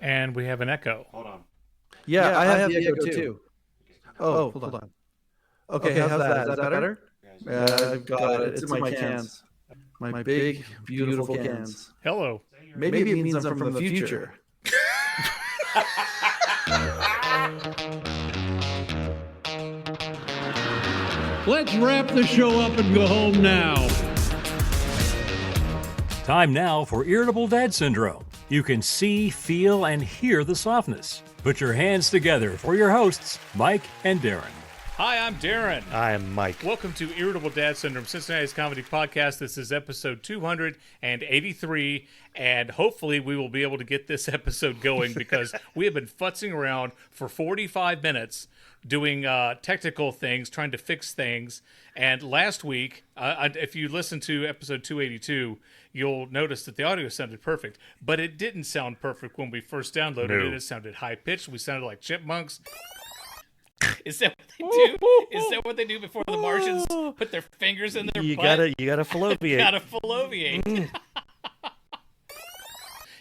And we have an echo. Hold on. Yeah, I have the echo too. Oh, hold on. Okay, how's that? Is that better? I've got it. It's in my cans. My big, beautiful cans. Hello. Maybe it means I'm from the future. Let's wrap the show up and go home now. Time now for Irritable Dad Syndrome. You can see, feel, and hear the softness. Put your hands together for your hosts, Mike and Darin. Hi, I'm Darin. I'm Mike. Welcome to Irritable Dad Syndrome, Cincinnati's comedy podcast. This is episode 283, and hopefully we will be able to get this episode going because we have been futzing around for 45 minutes doing technical things, trying to fix things. And last week, if you listen to episode 282, you'll notice that the audio sounded perfect, but it didn't sound perfect when we first downloaded it. It sounded high-pitched. We sounded like chipmunks. Is that what they do? Is that what they do before the Martians put their fingers in their butt? You gotta fallopiate. Gotta fallopiate.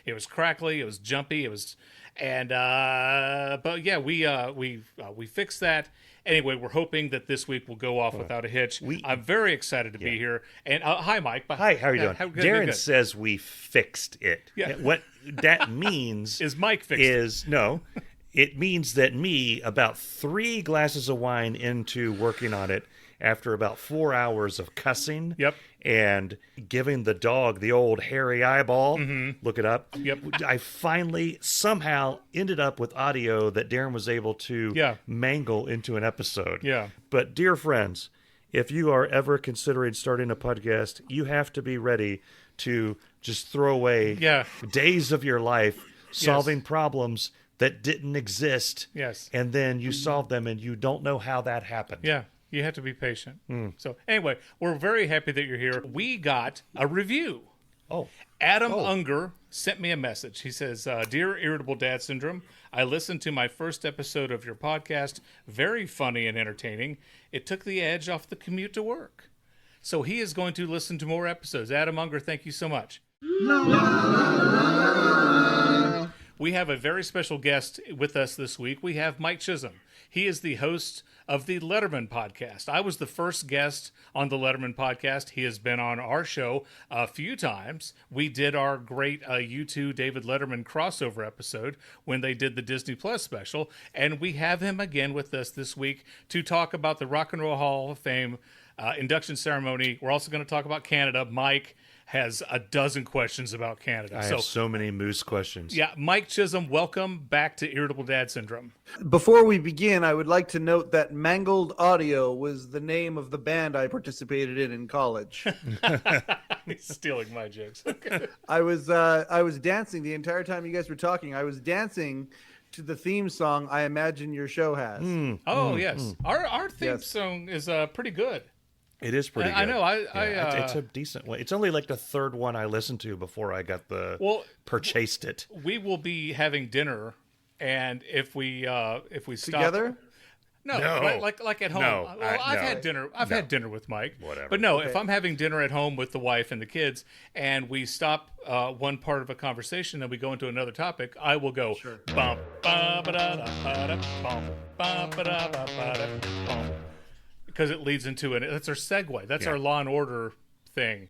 It was crackly. It was jumpy. It was, and but yeah, we fixed that. Anyway, we're hoping that this week will go off without a hitch. I'm very excited to be here. And hi, Mike. Hi, how are you doing? Darin says we fixed it. Yeah. What that means is Mike fixed it. No. It means that me, about 3 glasses of wine into working on it, after about 4 hours of cussing and giving the dog the old hairy eyeball, look it up, I finally somehow ended up with audio that Darin was able to mangle into an episode. Yeah. But dear friends, if you are ever considering starting a podcast, you have to be ready to just throw away days of your life solving problems that didn't exist. Yes. And then you solve them and you don't know how that happened. Yeah. You have to be patient. So anyway, we're very happy that you're here. We got a review. Adam Unger sent me a message. He says, Dear Irritable Dad Syndrome, I listened to my first episode of your podcast. Very funny and entertaining. It took the edge off the commute to work. So he is going to listen to more episodes. Adam Unger, thank you so much. We have a very special guest with us this week. We have Mike Chisholm. He is the host of the Letterman podcast. I was the first guest on the Letterman podcast. He has been on our show a few times. We did our great U2 David Letterman crossover episode when they did the Disney Plus special. And we have him again with us this week to talk about the Rock and Roll Hall of Fame induction ceremony. We're also going to talk about Canada. Mike has a dozen questions about Canada. I have so many moose questions. Yeah, Mike Chisholm, welcome back to Irritable Dad Syndrome. Before we begin, I would like to note that Mangled Audio was the name of the band I participated in college. He's stealing my jokes. I was dancing the entire time you guys were talking. I was dancing to the theme song I imagine your show has. Yes. Our theme song is pretty good. It is pretty good. I know. It's a decent one. It's only like the third one I listened to before I got purchased it. We will be having dinner, and if we stop together. No, like at home. No, I've had dinner. I've had dinner with Mike. Whatever. But no, if I'm having dinner at home with the wife and the kids, and we stop one part of a conversation, and we go into another topic, I will go. Sure. Bum, ba, ba, da, da, ba, da, bum, ba, ba, da, ba, ba, da, bum. Because it leads into it. That's our segue. That's our Law and Order thing.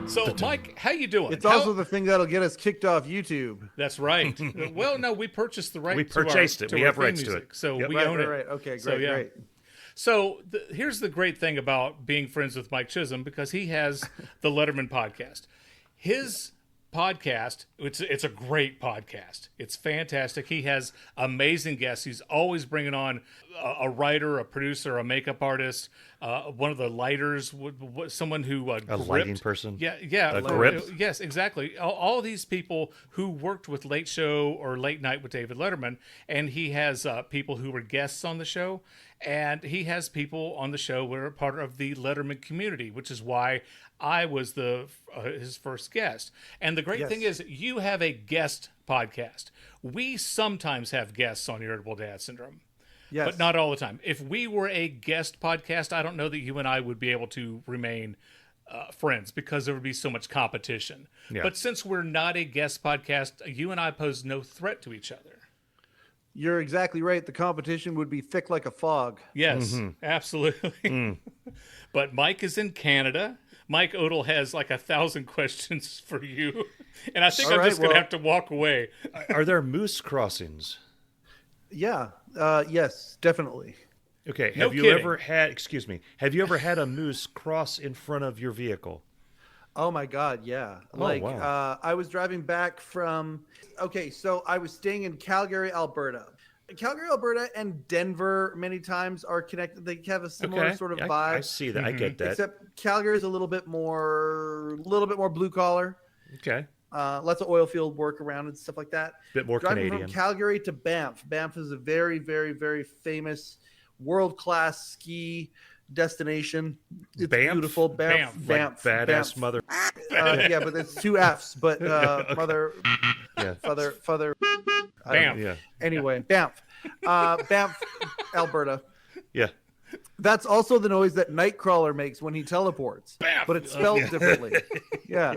So, Mike, how you doing? It's also the thing that'll get us kicked off YouTube. That's right. Well, no, we purchased the right. We purchased it. We have rights to it. So we own it. Right. Okay, great, great. So here's the great thing about being friends with Mike Chisholm, because he has the Letterman podcast. His podcast, it's a great podcast. It's fantastic. He has amazing guests. He's always bringing on a writer, a producer, a makeup artist, one of the lighters, someone who a lighting person. Yeah, a grip. Yes, exactly. All of these people who worked with Late Show or Late Night with David Letterman, and he has people who were guests on the show, and he has people on the show who are part of the Letterman community, which is why I was his first guest. And the great thing is, you have a guest podcast. We sometimes have guests on Irritable Dad Syndrome, but not all the time. If we were a guest podcast, I don't know that you and I would be able to remain friends because there would be so much competition. Yeah. But since we're not a guest podcast, you and I pose no threat to each other. You're exactly right. The competition would be thick like a fog. Yes, absolutely. But Mike is in Canada. Mike Odell has like 1,000 questions for you. And I think I'm just going to have to walk away. Are there moose crossings? Yeah. Yes, definitely. Okay. No Have you kidding. ever had a moose cross in front of your vehicle? Oh my God, yeah. Wow. I was driving back from. Okay, so I was staying in Calgary, Alberta. Calgary, Alberta, and Denver many times are connected. They have a similar sort of vibe. I see that. I get that. Except Calgary is a little bit more blue collar. Okay. Lots of oil field work around and stuff like that. Bit more Driving Canadian. from Calgary to Banff. Banff is a very, very, very famous world-class ski destination. It's Banff? beautiful. Banff. Like badass Banff. mother. Yeah, but it's 2 F's. But mother, Yeah. father. Bam. Yeah. Anyway, Banff. Banff, Alberta. Yeah. That's also the noise that Nightcrawler makes when he teleports. Banff. But it's spelled differently. Yeah.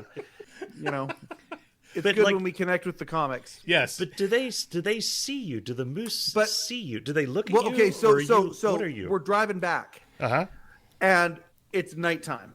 It's But, good like- when we connect with the comics. Yes. But do they see you? Do the moose see you? Do they look at Well, you? okay, so what are you? we're driving back, and it's nighttime,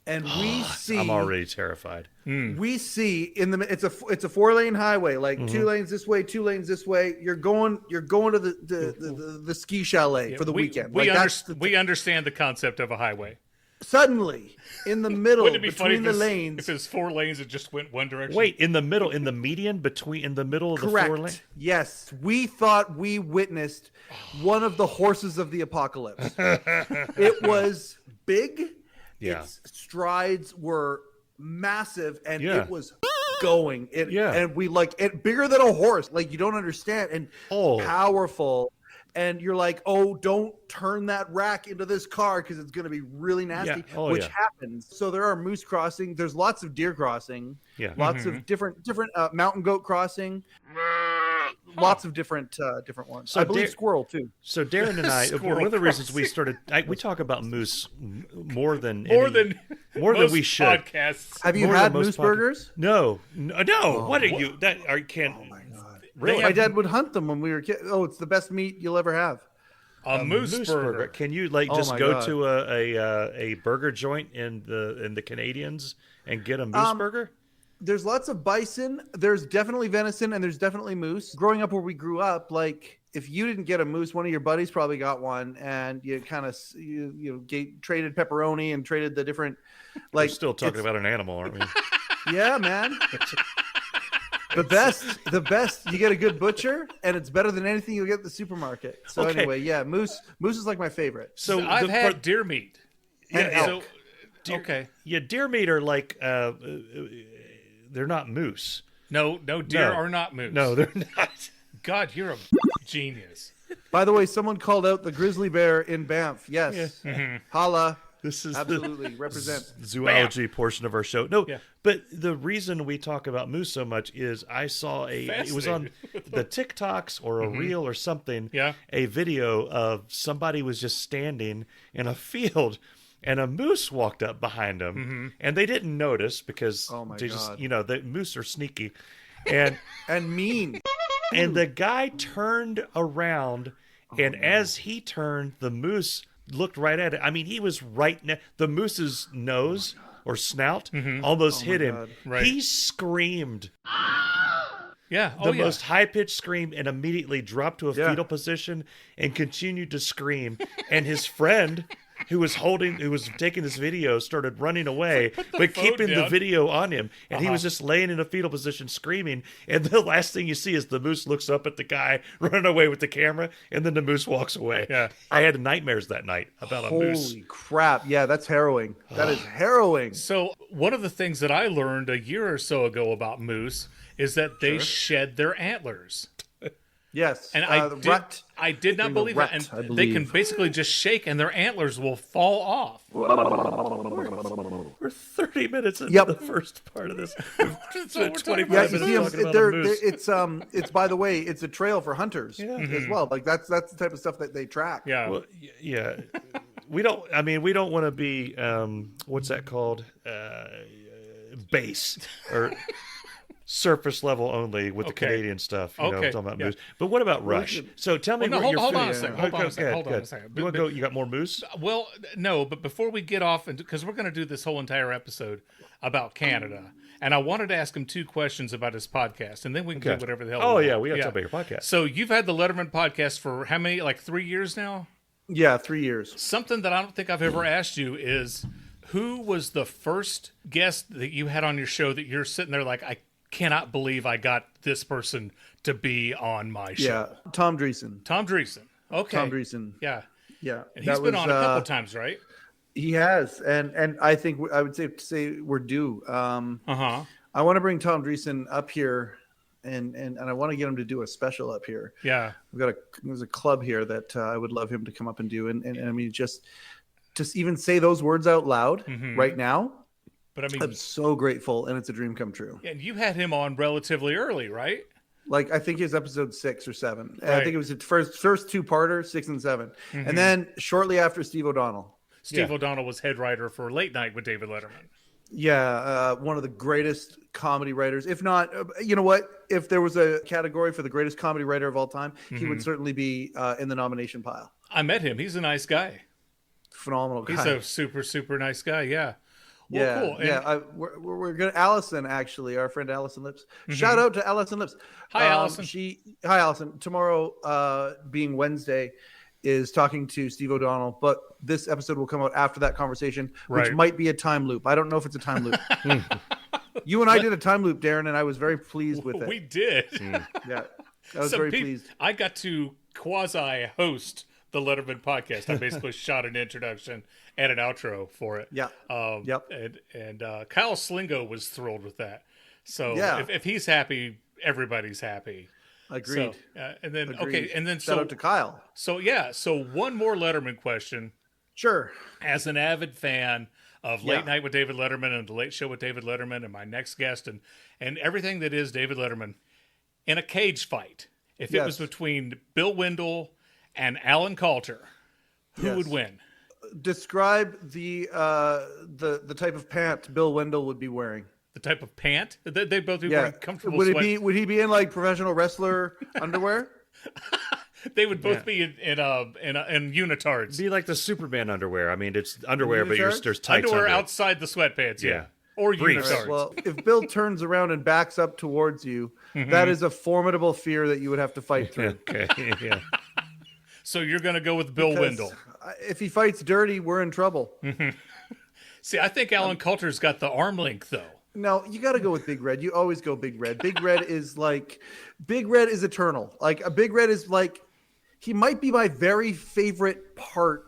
and we see. I'm already terrified. We see in the it's a 4-lane highway, like 2 lanes this way, 2 lanes this way. You're going to the ski chalet for the weekend. We Like, understand the concept of a highway. Suddenly, in the middle, Wouldn't it be funny between the if lanes. if it's 4 lanes, it just went one direction? Wait, in the middle, in the median, in the middle of the 4 lane? Yes, we thought we witnessed one of the horses of the apocalypse. It was big. Yeah. Its strides were massive, and Yeah. it was going. Yeah. And we like it bigger than a horse. Like, you don't understand, and powerful. And you're like, oh, don't turn that rack into this car because it's going to be really nasty, which happens. So there are moose crossing. There's lots of deer crossing. Yeah. Lots of different mountain goat crossing. Lots of different ones. So I believe squirrel too. So Darren and I, Squirrel one of the reasons we started, we talk about moose more than most we should. podcasts. Have you More had than most moose burgers? No. What are you? Can't. Oh my god! Really? My dad would hunt them when we were kids. Oh, it's the best meat you'll ever have. A moose burger. Can you Oh just my go God. to a burger joint in the Canadians and get a moose burger? There's lots of bison. There's definitely venison, and there's definitely moose. Growing up where we grew up, like, if you didn't get a moose, one of your buddies probably got one, and you kind of traded pepperoni and traded the different. Like, We're still talking about an animal, aren't we? Yeah, man. The best. You get a good butcher, and it's better than anything you'll get at the supermarket. So anyway, yeah, moose is like my favorite. So I've had deer meat. And elk. Okay. Yeah, deer meat are like they're not moose. No, deer are not moose. No, they're not. God, you're a genius. By the way, someone called out the grizzly bear in Banff. Yes. Holla. This is Absolutely. Represent. the zoology portion of our show. No, Yeah. but the reason we talk about moose so much is I saw it was on the TikToks or a reel or something, a video of somebody was just standing in a field and a moose walked up behind them and they didn't notice because they just, the moose are sneaky and mean. And the guy turned around and as he turned, the moose looked right at it. I mean, he was right the moose's nose or snout almost hit him. Right. He screamed. Yeah. The most high-pitched scream and immediately dropped to a fetal position and continued to scream. And his friend who was taking this video started running away, but keeping the video on him. And he was just laying in a fetal position screaming. And the last thing you see is the moose looks up at the guy running away with the camera, and then the moose walks away. Yeah. I had nightmares that night about a moose. Holy crap. Yeah, that's harrowing. That is harrowing. So one of the things that I learned a year or so ago about moose is that they shed their antlers. Yes. And I did not believe that. And they can basically just shake and their antlers will fall off. We're 30 minutes into the first part of this. That's what we're 25 Yeah, minutes you talking about a moose. it's by the way, it's a trail for hunters as well. Like that's the type of stuff that they track. Yeah. Well, yeah. we don't want to be what's that called? Base or surface level only with the Canadian stuff. You know, talking about moose. But what about Rush? So tell me what hold on a second. Hold on a second. You want to go? You got more moose? Well, no, but before we get off, because we're going to do this whole entire episode about Canada, and I wanted to ask him 2 questions about his podcast, and then we can do whatever the hell. Oh, yeah, we got to talk about your podcast. So you've had the Letterman podcast for how many, like 3 years now? Yeah, 3 years. Something that I don't think I've ever asked you is, who was the first guest that you had on your show that you're sitting there like, I cannot believe I got this person to be on my show? Yeah, Tom Dreesen. Tom Dreesen. Okay. Tom Dreesen. Yeah. Yeah. And he's been on a couple times, right? He has, and I think I would say we're due. I want to bring Tom Dreesen up here, and I want to get him to do a special up here. Yeah, there's a club here that I would love him to come up and do, and I mean just even say those words out loud right now. But I mean, I'm so grateful, and it's a dream come true. And you had him on relatively early, right? Like, I think it was episode 6 or 7. Right. I think it was the first 2-parter, 6 and 7, and then shortly after, Steve O'Donnell. Steve O'Donnell was head writer for Late Night with David Letterman. Yeah, one of the greatest comedy writers. If not, you know what? If there was a category for the greatest comedy writer of all time, he would certainly be in the nomination pile. I met him. He's a nice guy. Phenomenal guy. He's a super, super nice guy. Yeah. Well, yeah, cool. And we're gonna Allison, actually, our friend Allison Lips. Shout out to Allison Lips. Hi, Allison. Hi, Allison. Tomorrow, being Wednesday, is talking to Steve O'Donnell, but this episode will come out after that conversation, which might be a time loop. I don't know if it's a time loop. You and I did a time loop, Darin, and I was very pleased with it. We did. Yeah, I was very pleased. I got to quasi-host the Letterman podcast. I basically shot an introduction and an outro for it. Yeah. And Kyle Slingo was thrilled with that. So if he's happy, everybody's happy. Agreed. So, and then Agreed. and then shout out to Kyle. So one more Letterman question. Sure. As an avid fan of Late Night with David Letterman and The Late Show with David Letterman and my next guest and everything that is David Letterman, in a cage fight, if it was between Bill Wendell and Alan Coulter, who would win? Describe the type of pant Bill Wendell would be wearing. The type of pant? They both be wearing comfortable Would he be in like professional wrestler underwear? They would both be in unitards. Be like the Superman underwear. I mean, it's underwear, but there's tights underwear under outside the sweatpants. Yeah. Or briefs. unitards. Right. Well, if Bill turns around and backs up towards you, that is a formidable fear that you would have to fight through. Okay. Yeah. So you're going to go with Bill Wendell. If he fights dirty, we're in trouble. See, I think Alan Coulter's got the arm length, though. No, you got to go with Big Red. You always go Big Red. Big Red is eternal. Like, a Big Red is like, he might be my very favorite part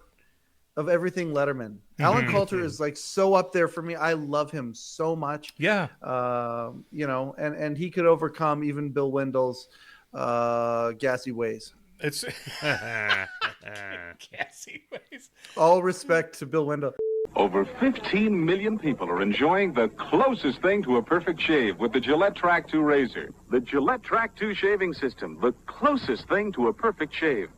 of everything Letterman. Alan Coulter is like so up there for me. I love him so much. Yeah. And he could overcome even Bill Wendell's gassy ways. It's gassy ways. All respect to Bill Wendell. Over 15 million people are enjoying the closest thing to a perfect shave with the Gillette Track 2 razor. The Gillette Track 2 shaving system, the closest thing to a perfect shave.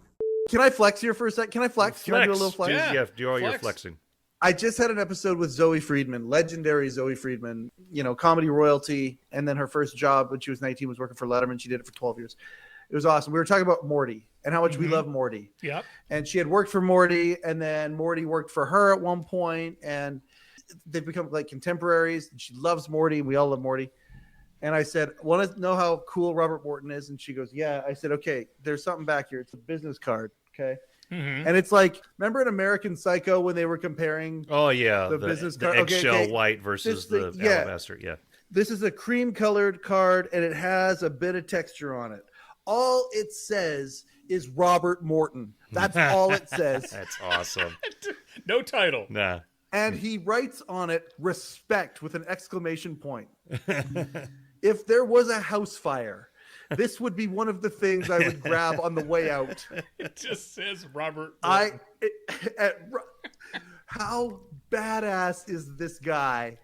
Can I flex here for a sec? Can I flex? Can I do a little flex? Yeah, do all your flexing. I just had an episode with Zoe Friedman, legendary Zoe Friedman, comedy royalty. And then her first job when she was 19 was working for Letterman. She did it for 12 years. It was awesome. We were talking about Morty and how much we love Morty. Yep. And she had worked for Morty, and then Morty worked for her at one point, and they've become like contemporaries. And she loves Morty, and we all love Morty. And I said, want to know how cool Robert Morton is? And she goes, yeah. I said, okay, there's something back here. It's a business card. Okay. And it's like, remember in American Psycho when they were comparing the business card? The eggshell white versus the alabaster. Yeah. This is a cream colored card, and it has a bit of texture on it. All it says is Robert Morton. That's all it says. That's awesome. No title. Nah. And he writes on it, respect, with an exclamation point. If there was a house fire, this would be one of the things I would grab on the way out. It just says Robert Morton. How badass is this guy?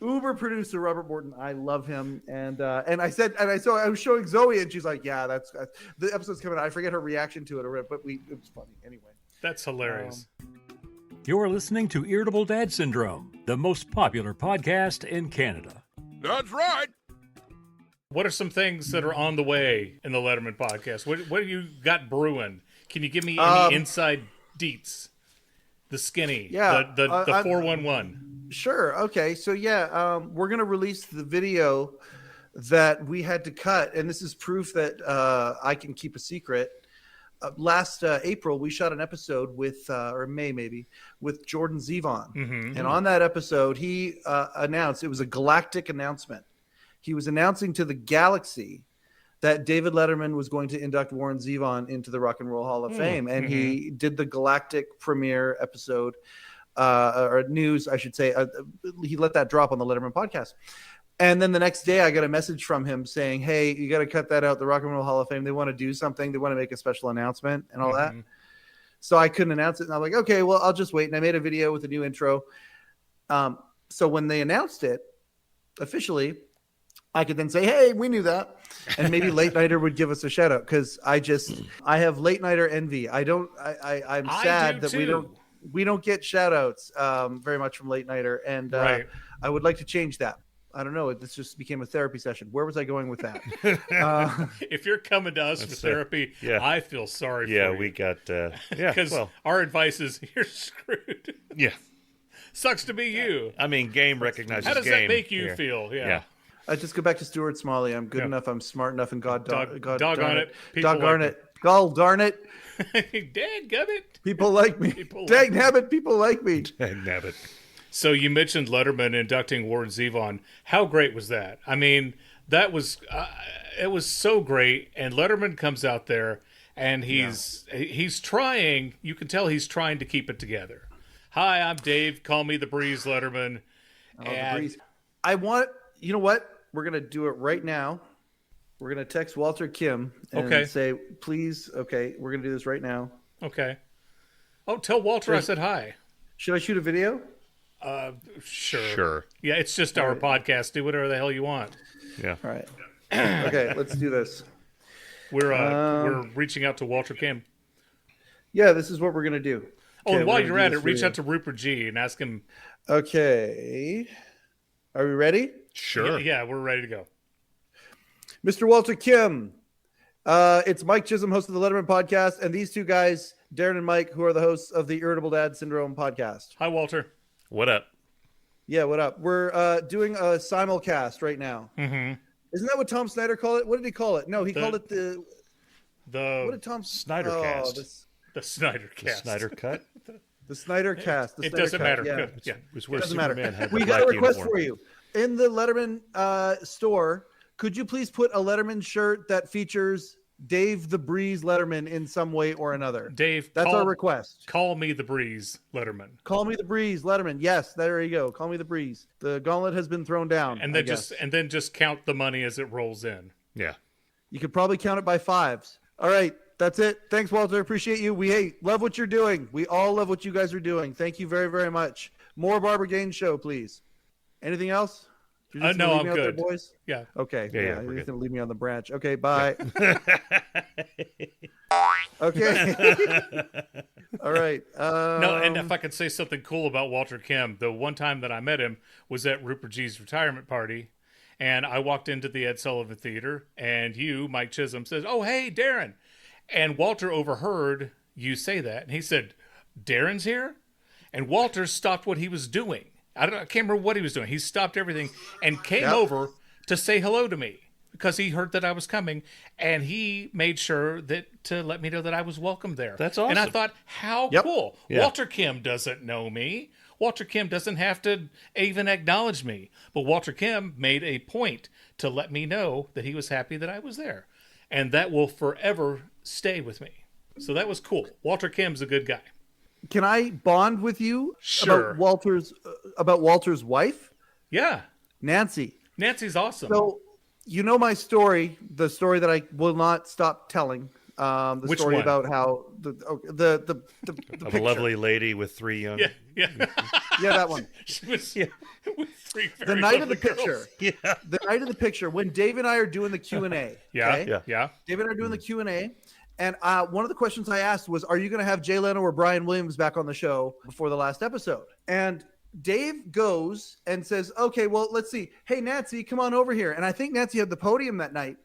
Uber producer Robert Morton, I love him, and I was showing Zoe, and she's like, "Yeah, that's the episode's coming out." I forget her reaction to it, but it was funny anyway. That's hilarious. You're listening to Irritable Dad Syndrome, the most popular podcast in Canada. That's right. What are some things that are on the way in the Letterman podcast? What have you got brewing? Can you give me any inside deets? The skinny, the 411. Sure. Okay. So we're gonna release the video that we had to cut, and this is proof that I can keep a secret. Last April, we shot an episode with, or May maybe, with Jordan Zevon. Mm-hmm. And on that episode, he announced, it was a galactic announcement. He was announcing to the galaxy that David Letterman was going to induct Warren Zevon into the Rock and Roll Hall of Fame. And he did the galactic premiere episode, or news, I should say. He let that drop on the Letterman podcast. And then the next day, I got a message from him saying, hey, you got to cut that out. The Rock and Roll Hall of Fame, they want to do something. They want to make a special announcement and all that. So I couldn't announce it. And I'm like, okay, well, I'll just wait. And I made a video with a new intro. So when they announced it officially, I could then say, hey, we knew that. And maybe Late Nighter would give us a shout out, because I have Late Nighter envy. I'm sad that we don't get shout outs very much from Late Nighter. And I would like to change that. I don't know. This just became a therapy session. Where was I going with that? If you're coming to us for therapy, I feel sorry for you. Yeah, we got... Because our advice is, you're screwed. Yeah. Sucks to be you. I mean, game recognizes game. How does that make you feel? Yeah. I just go back to Stuart Smalley. I'm good enough. I'm smart enough. And God darn it. Dog darn it. God darn it. Dadgummit. People like me. Dagnabbit. People like me. Dagnabbit. So you mentioned Letterman inducting Warren Zevon. How great was that? I mean, that was it was so great. And Letterman comes out there, and he's trying. You can tell he's trying to keep it together. Hi, I'm Dave. Call me the Breeze, Letterman. The Breeze. You know what? We're gonna do it right now. We're gonna text Walter Kim and say, please. Okay, we're gonna do this right now. Okay. Oh, tell Walter I said hi. Should I shoot a video? Sure. Yeah, it's just our podcast. Do whatever the hell you want. Yeah. All right. Okay, let's do this. We're reaching out to Walter Kim. Yeah, this is what we're gonna do. Oh, and while you're at it, reach out to Rupert G and ask him. Okay. Are we ready? Sure. Yeah, we're ready to go. Mr. Walter Kim, it's Mike Chisholm, host of the Letterman podcast, and these two guys, Darin and Mike, who are the hosts of the Irritable Dad Syndrome podcast. Hi, Walter. What up? Yeah, what up? We're doing a simulcast right now. Mm-hmm. Isn't that what Tom Snyder called it? What did he call it? No, he called it the what did Tom Snyder cast? The Snyder cast. The Snyder cut? The Snyder cast. It doesn't matter. Yeah. It where doesn't Superman matter. had We the got a black request uniform. for you. In the Letterman store, could you please put a Letterman shirt that features Dave the Breeze Letterman in some way or another? Dave, that's our request. Call me the Breeze Letterman. Call me the Breeze Letterman. Yes, there you go. Call me the Breeze. The gauntlet has been thrown down. And then just count the money as it rolls in. Yeah. You could probably count it by fives. All right. That's it. Thanks, Walter. Appreciate you. We love what you're doing. We all love what you guys are doing. Thank you very, very much. More Barbara Gaines show, please. Anything else? No, I'm good. There, boys? Yeah. Okay. Yeah, You're going to leave me on the branch. Okay, bye. Okay. All right. No, and if I could say something cool about Walter Kim, the one time that I met him was at Rupert G's retirement party, and I walked into the Ed Sullivan Theater, and you, Mike Chisholm, says, "Oh, hey, Darin." And Walter overheard you say that, and he said, "Darin's here?" And Walter stopped what he was doing. I can't remember what he was doing. He stopped everything and came over to say hello to me because he heard that I was coming, and he made sure to let me know that I was welcome there. That's awesome. And I thought, how cool. Yeah. Walter Kim doesn't know me. Walter Kim doesn't have to even acknowledge me. But Walter Kim made a point to let me know that he was happy that I was there. And that will forever stay with me. So that was cool. Walter Kim's a good guy. Can I bond with you sure. about Walter's wife? Yeah. Nancy. Nancy's awesome. So you know my story, the story that I will not stop telling. Which story one? About how the of a lovely lady with three young. Yeah. Yeah, that one. She was with three very the night of the girls. picture. Yeah. The night of the picture when Dave and I are doing the Q&A. Yeah. Okay? Yeah. Dave and I are doing the Q&A, And one of the questions I asked was, are you going to have Jay Leno or Brian Williams back on the show before the last episode? And Dave goes and says, okay, well, let's see. Hey, Nancy, come on over here. And I think Nancy had the podium that night.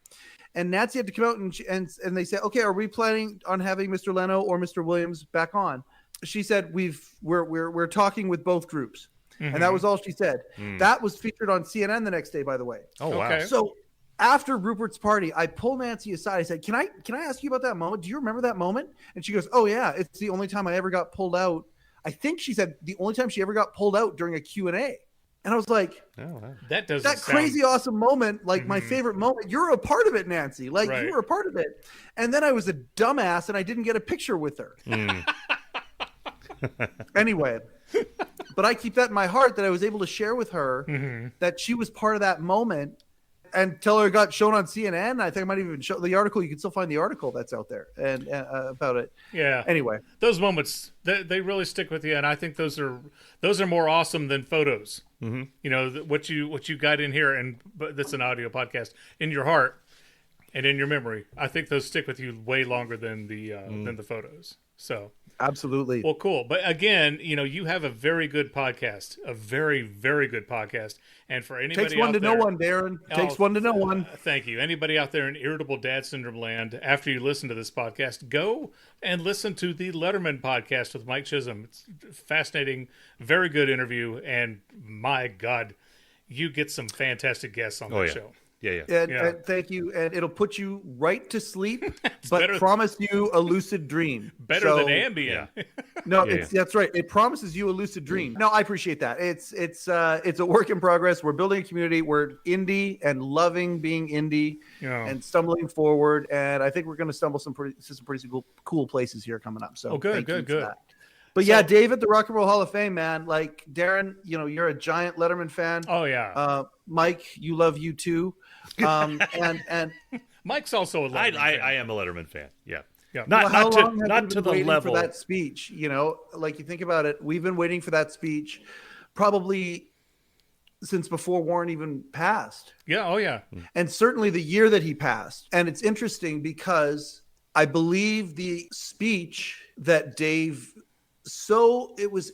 And Nancy had to come out and they said, okay, are we planning on having Mr. Leno or Mr. Williams back on? She said, we're talking with both groups. And that was all she said. That was featured on CNN the next day, by the way. Oh, wow. Okay. So after Rupert's party, I pulled Nancy aside. I said, can I ask you about that moment? Do you remember that moment? And she goes, oh, yeah, it's the only time I ever got pulled out. I think she said the only time she ever got pulled out during a Q&A. And I was like, that crazy awesome moment, like my favorite moment. You're a part of it, Nancy. Like you were a part of it. And then I was a dumbass and I didn't get a picture with her. Anyway, but I keep that in my heart that I was able to share with her that she was part of that moment. Until it got shown on CNN. I think I might even show the article. You can still find the article that's out there and about it. Yeah. Anyway, those moments they really stick with you, and I think those are more awesome than photos. You know what you got in here, but that's an audio podcast, in your heart and in your memory. I think those stick with you way longer than the photos. So. Absolutely. Well, cool. But again, you have a very good podcast, a very, very good podcast. And for anybody takes one out to there, know one, Darin. Takes one to know one. Thank you. Anybody out there in Irritable Dad Syndrome land, after you listen to this podcast, go and listen to the Letterman podcast with Mike Chisholm. It's fascinating, very good interview. And my God, you get some fantastic guests on the show. Yeah. And thank you. And it'll put you right to sleep, but promise you a lucid dream. Better than Ambien. No, that's right. It promises you a lucid dream. No, I appreciate that. It's a work in progress. We're building a community. We're indie and loving being indie and stumbling forward. And I think we're going to stumble some pretty cool places here coming up. So good. But yeah, Dave at the Rock and Roll Hall of Fame, man. Like Darin, you're a giant Letterman fan. Oh yeah. Mike, you love you too. And Mike's also a Letterman fan. I am a Letterman fan. Yeah. Not to the level for that speech. Like you think about it, we've been waiting for that speech probably since before Warren even passed. Yeah. Oh yeah. And certainly the year that he passed. And it's interesting because I believe the speech that Dave. So it was,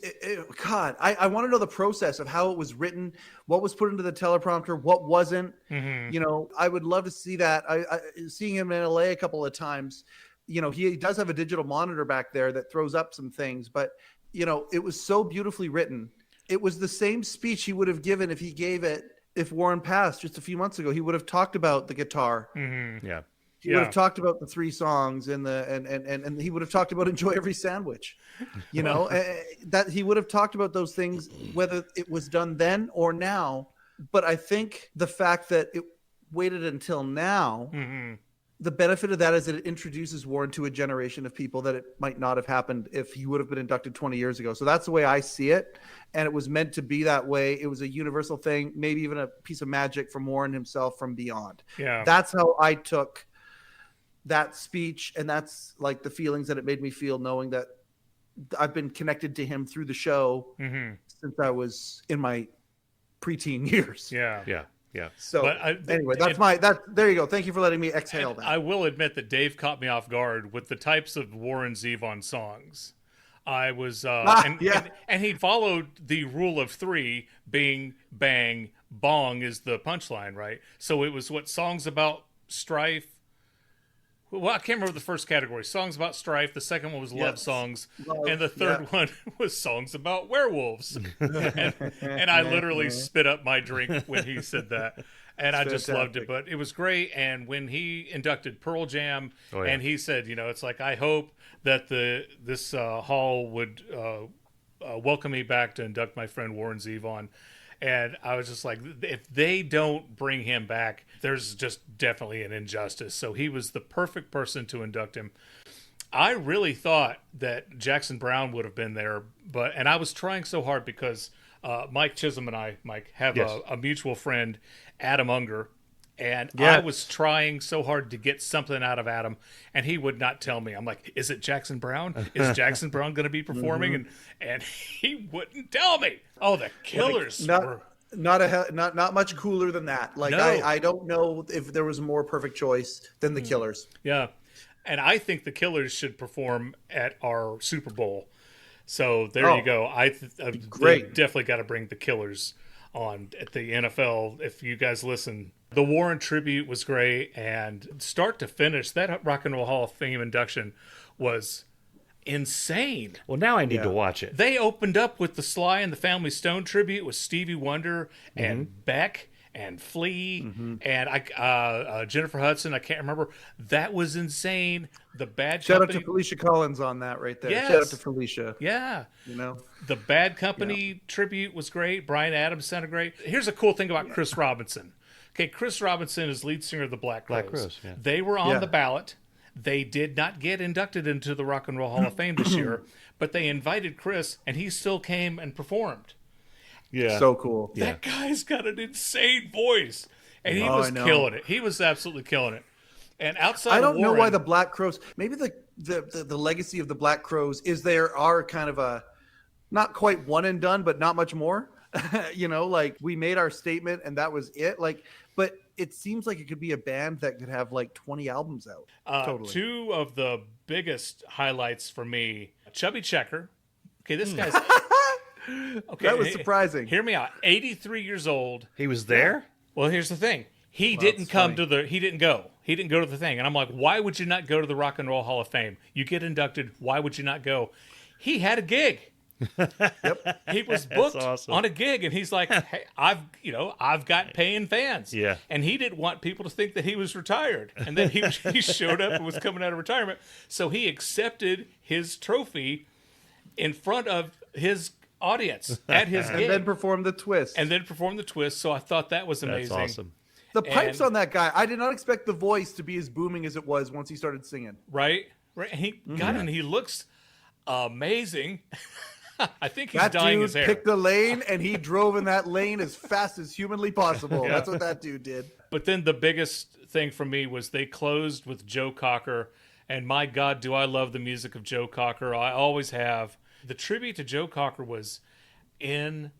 God, I want to know the process of how it was written, what was put into the teleprompter, what wasn't. I would love to see that. Seeing him in LA a couple of times, he does have a digital monitor back there that throws up some things, but it was so beautifully written. It was the same speech he would have given if he gave it, if Warren passed just a few months ago. He would have talked about the guitar. Yeah. He would have talked about the 3 songs and he would have talked about enjoy every sandwich, that he would have talked about those things, whether it was done then or now. But I think the fact that it waited until now, the benefit of that is that it introduces Warren to a generation of people that it might not have happened if he would have been inducted 20 years ago. So that's the way I see it. And it was meant to be that way. It was a universal thing, maybe even a piece of magic from Warren himself from beyond. Yeah. That's how I took that speech, and that's like the feelings that it made me feel, knowing that I've been connected to him through the show since I was in my preteen years. Yeah. So anyway, there you go. Thank you for letting me exhale that. I will admit that Dave caught me off guard with the types of Warren Zevon songs. I was and he followed the rule of 3, being bang bong is the punchline, right? So it was songs about strife. Well, I can't remember the first category. Songs about strife. The second one was love songs. And the third one was songs about werewolves. and I literally spit up my drink when he said that. And I just loved it. But it was great. And when he inducted Pearl Jam, and he said, it's like, I hope that this hall would welcome me back to induct my friend Warren Zevon. And I was just like, if they don't bring him back, there's just definitely an injustice. So he was the perfect person to induct him. I really thought that Jackson Browne would have been there, and I was trying so hard because Mike Chisholm and I, Mike, have a mutual friend, Adam Unger. And I was trying so hard to get something out of Adam, and he would not tell me. I'm like, is it Jackson Browne? Is Jackson Browne going to be performing? And he wouldn't tell me. Oh, the Killers were... Not much cooler than that. Like, no. I don't know if there was a more perfect choice than the Killers. Yeah. And I think the Killers should perform at our Super Bowl. So there you go. Great. Definitely got to bring the Killers on at the NFL. If you guys listen, the Warren tribute was great, and start to finish, that Rock and Roll Hall of Fame induction was insane. Well, now I need to watch it. They opened up with the Sly and the Family Stone tribute with Stevie Wonder and Beck and Flea and Jennifer Hudson. I can't remember. That was insane. The Bad Shout Company. out to Felicia Collins on that right there. Yes. Shout out to Felicia. Yeah. You know, the Bad Company tribute was great. Bryan Adams sounded great. Here's a cool thing about Chris Robinson. Okay, Chris Robinson is lead singer of the Black Crowes. Yeah. They were on the ballot. They did not get inducted into the Rock and Roll Hall of Fame this year, but they invited Chris, and he still came and performed. Yeah. So cool. That guy's got an insane voice. And he was killing it. He was absolutely killing it. And outside I don't Warren, know why the Black Crowes, maybe the legacy of the Black Crowes is there are kind of a, not quite one and done, but not much more. You know, like we made our statement and that was it. Like, but it seems like it could be a band that could have like 20 albums out. Totally. Two of the biggest highlights for me, Chubby Checker. Okay, this guy's... Okay, that was surprising. Hear me out. 83 years old. He was there? Well, here's the thing. He didn't go to the thing. And I'm like, why would you not go to the Rock and Roll Hall of Fame? You get inducted. Why would you not go? He had a gig. Yep. He was booked on a gig, and he's like, hey, I've got paying fans. Yeah. And he didn't want people to think that he was retired. And then he showed up and was coming out of retirement. So he accepted his trophy in front of his audience at his gig. And then performed the twist. So I thought that was amazing. That's awesome. The pipes on that guy, I did not expect the voice to be as booming as it was once he started singing. Right? He got in. He looks amazing. I think he's dyeing his hair. That dude picked a lane, and he drove in that lane as fast as humanly possible. That's what that dude did. But then the biggest thing for me was they closed with Joe Cocker, and my God, do I love the music of Joe Cocker. I always have. The tribute to Joe Cocker was insane.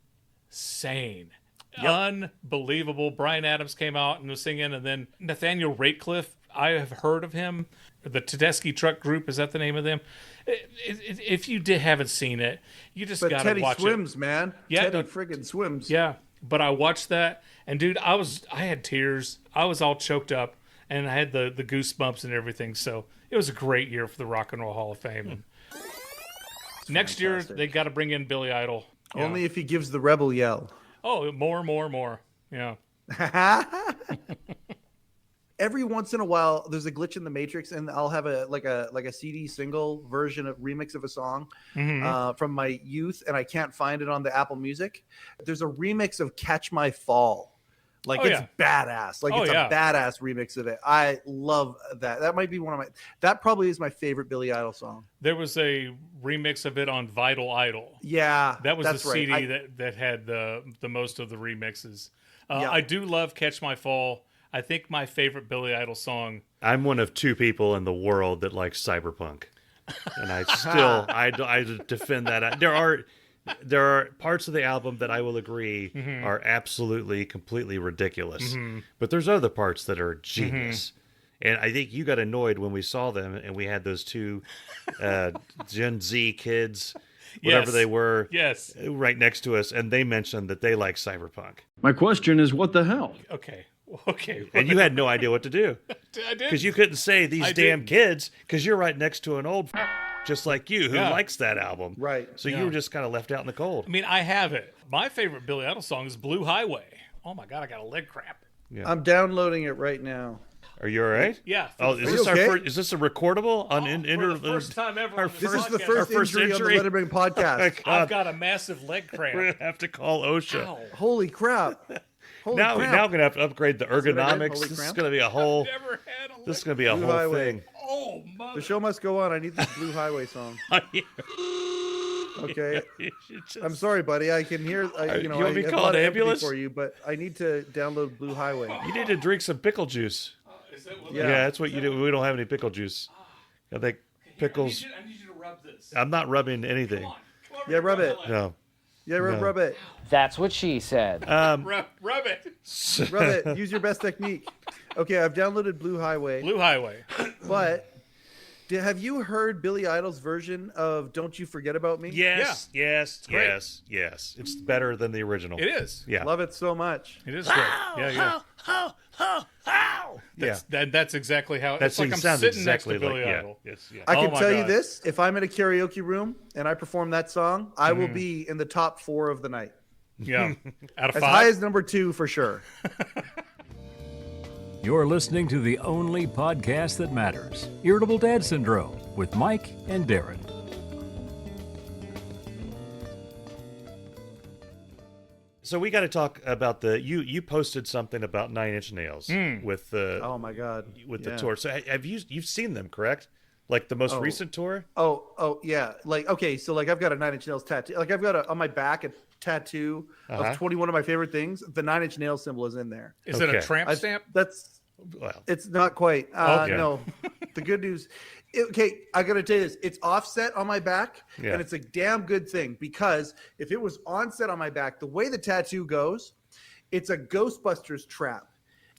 Yep. Unbelievable. Bryan Adams came out and was singing, and then Nathaniel Ratecliffe, I have heard of him. The Tedeschi Truck Group, is that the name of them? If you haven't seen it, you just got to watch Teddy it. swims, man. Yeah, Teddy friggin' swims. Yeah, but I watched that, and dude, I had tears. I was all choked up, and I had the goosebumps and everything. So it was a great year for the Rock and Roll Hall of Fame. Next year, they got to bring in Billy Idol. Only if he gives the rebel yell. Oh, more. Yeah. Every once in a while, there's a glitch in the Matrix, and I'll have a CD single version of remix of a song from my youth, and I can't find it on the Apple Music. There's a remix of "Catch My Fall." It's badass. It's a badass remix of it. I love that. That might be that probably is my favorite Billy Idol song. There was a remix of it on Vital Idol. Yeah. That was the CD that had the most of the remixes. I do love Catch My Fall. I think my favorite Billy Idol song. I'm one of two people in the world that likes cyberpunk. And I still, I defend that. There are parts of the album that I will agree are absolutely, completely ridiculous. But there's other parts that are genius. And I think you got annoyed when we saw them and we had those two Gen Z kids, whatever they were, right next to us. And they mentioned that they like cyberpunk. My question is, what the hell? Okay. And you had no idea what to do. I did. Because you couldn't say these damn kids, because you're right next to an old just like you who likes that album. Right. So you were just kind of left out in the cold. I mean, I have it. My favorite Billy Idol song is Blue Highway. Oh my God, I got a leg cramp. Yeah. I'm downloading it right now. Are you all right? Yeah. Oh, is this okay? Is this a recordable on for the first time ever? This is the first injury on the Letterman podcast. I've got a massive leg cramp. We're gonna have to call OSHA. Ow. Holy crap! Now we're gonna have to upgrade the ergonomics. This is gonna be a whole. Never had a this is gonna be a Blue whole Highway. thing. Oh, mother. The show must go on. I need this Blue Highway song. Okay. I'm sorry, buddy. I can hear. You want me to call an ambulance for you? But I need to download Blue Highway. You need to drink some pickle juice. Yeah, that's what you do. We don't have any pickle juice. I think pickles. I need you to rub this. I'm not rubbing anything. Come on, Yeah, rub it. No. Yeah, rub it. That's what she said. Rub it. Rub it. Use your best technique. Okay, I've downloaded Blue Highway. Blue Highway. But Have you heard Billy Idol's version of "Don't You Forget About Me"? Yes, yes. It's better than the original. It is. Yeah, love it so much. It is great. Yeah. That's exactly how. It's like I'm sitting next to Billy Idol. Yes, yeah. I can tell you this: if I'm in a karaoke room and I perform that song, I will be in the top 4 of the night. Yeah, out of 5. As high as number 2 for sure. You're listening to the only podcast that matters, Irritable Dad Syndrome, with Mike and Darin. So we got to talk about you posted something about 9 Inch Nails with the oh my god with the tour. So have you've seen them, correct? Like the most recent tour? Oh yeah. Like okay, so like I've got a 9 Inch Nails tattoo. Like I've got on my back a tattoo of 21 of my favorite things. The 9 Inch Nails symbol is in there. Is it a tramp stamp? It's not quite. Okay. No. The good news. Okay, I got to tell you this. It's offset on my back, and it's a damn good thing because if it was onset on my back, the way the tattoo goes, it's a Ghostbusters trap,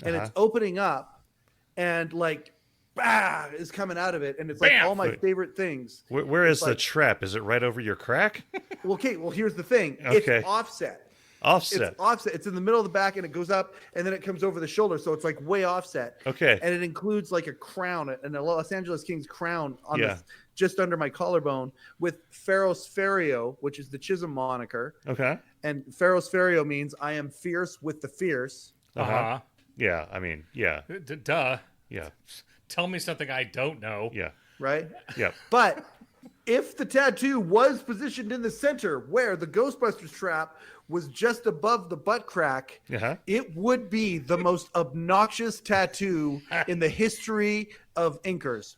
and it's opening up, and like, bah, is coming out of it, and it's like all my favorite things. Where is the trap? Is it right over your crack? Well, here's the thing. Okay. It's offset. Offset. It's offset. It's in the middle of the back, and it goes up, and then it comes over the shoulder, so it's like way offset. Okay. And it includes like a crown, and a Los Angeles Kings crown on this, just under my collarbone, with Ferrosferio, which is the Chisholm moniker. Okay. And Ferrosferio means I am fierce with the fierce. Yeah. I mean, yeah. Duh. Yeah. Tell me something I don't know. Yeah. Right. Yeah. But if the tattoo was positioned in the center where the Ghostbusters trap was just above the butt crack, it would be the most obnoxious tattoo in the history of inkers.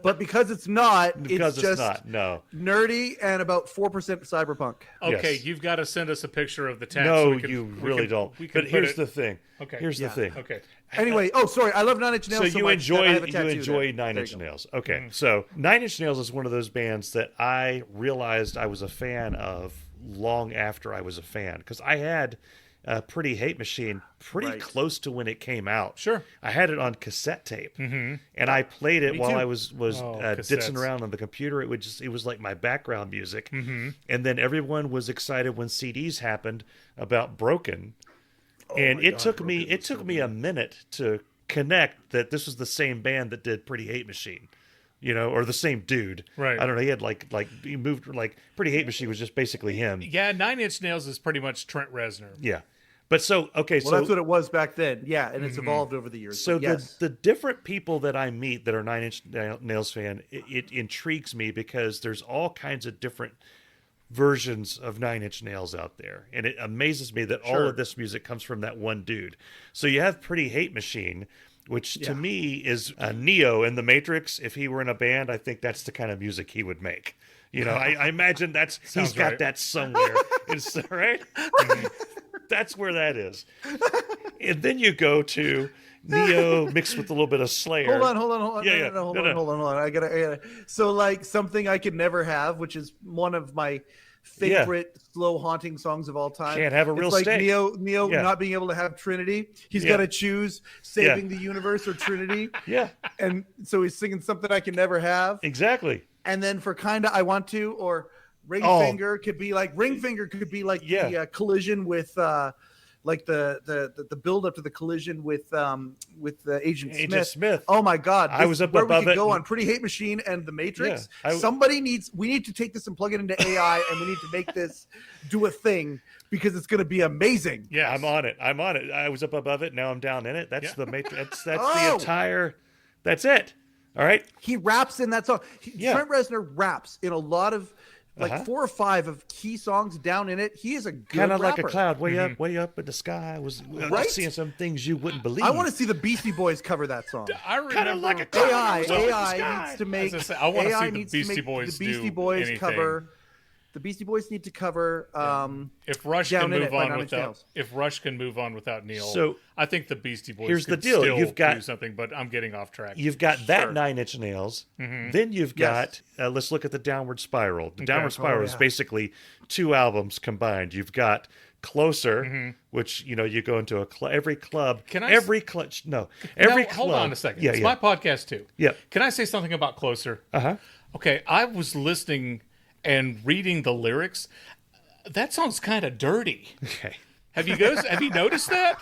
But because it's not, it's just nerdy and about 4% cyberpunk. Okay, you've got to send us a picture of the tattoo. No, you really don't. But here's the thing. Okay. Here's the thing. Okay. Anyway, sorry. I love 9 Inch Nails. So you enjoy 9 Inch Nails. Okay. Mm-hmm. So 9 Inch Nails is one of those bands that I realized I was a fan of long after I was a fan, because I had Pretty Hate Machine pretty close to when it came out. Sure. I had it on cassette tape, and I played it while I was ditzing around on the computer. It was like my background music. And then everyone was excited when CDs happened about Broken. And it took me a minute to connect that this was the same band that did Pretty Hate Machine, or the same dude. Right. I don't know. He had he moved Pretty Hate Machine was just basically him. Yeah, 9 Inch Nails is pretty much Trent Reznor. Yeah. But so that's what it was back then. Yeah, and it's evolved over the years. So the different people that I meet that are 9 Inch Nails fan, it intrigues me because there's all kinds of different versions of 9 Inch Nails out there, and it amazes me that all of this music comes from that one dude. So you have Pretty Hate Machine, which to me is Neo in the Matrix. If he were in a band, I think that's the kind of music he would make. I imagine he's got that somewhere. It's right. That's where that is. And then you go to Neo mixed with a little bit of Slayer. Hold on. Hold on. I gotta. So like something I could never have, which is one of my favorite slow haunting songs of all time. Can't have a real steak. Neo not being able to have Trinity. He's got to choose saving the universe or Trinity. Yeah. And so he's singing something I can never have. Exactly. And then for Kinda I Want To, or Ring Finger could be like the collision with like the build up to the collision with Agent Smith. Oh my God! I was up above it. Go on Pretty Hate Machine and The Matrix. We need to take this and plug it into AI, and we need to make this do a thing because it's going to be amazing. Yeah, I'm on it. I was up above it. Now I'm down in it. That's the Matrix. That's the entire. That's it. All right. He raps in that song. Trent Reznor raps in a lot of. 4 or 5 of key songs down in it. He is a good kind of rapper. like a cloud way up in the sky. I was seeing some things you wouldn't believe. I want to see the Beastie Boys cover that song. I remember kind of like a cloud. AI needs to make. I want to see the Beastie Boys the Beastie Boys anything. cover. The Beastie Boys need to cover. If Rush can move on without Neil, so I think the Beastie Boys. Here's the deal: still do something, but I'm getting off track. You've got that 9 Inch Nails. Then you've got. Let's look at the Downward Spiral. The Downward Spiral is basically 2 albums combined. You've got Closer, which you go into every club. Hold on a second. It's my podcast too. Yeah. Can I say something about Closer? Okay, I was listening and reading the lyrics. That song's kind of dirty. Okay. Have you noticed that?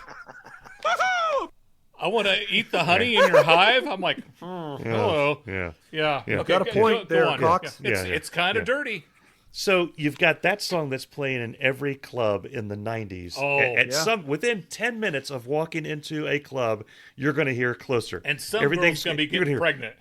I want to eat the honey in your hive. I'm like, hello. Yeah. Okay, got a point there, on. Cox. It's kind of dirty. So you've got that song that's playing in every club in the 90s. Within 10 minutes of walking into a club, you're going to hear Closer. And some girl's going to be getting pregnant.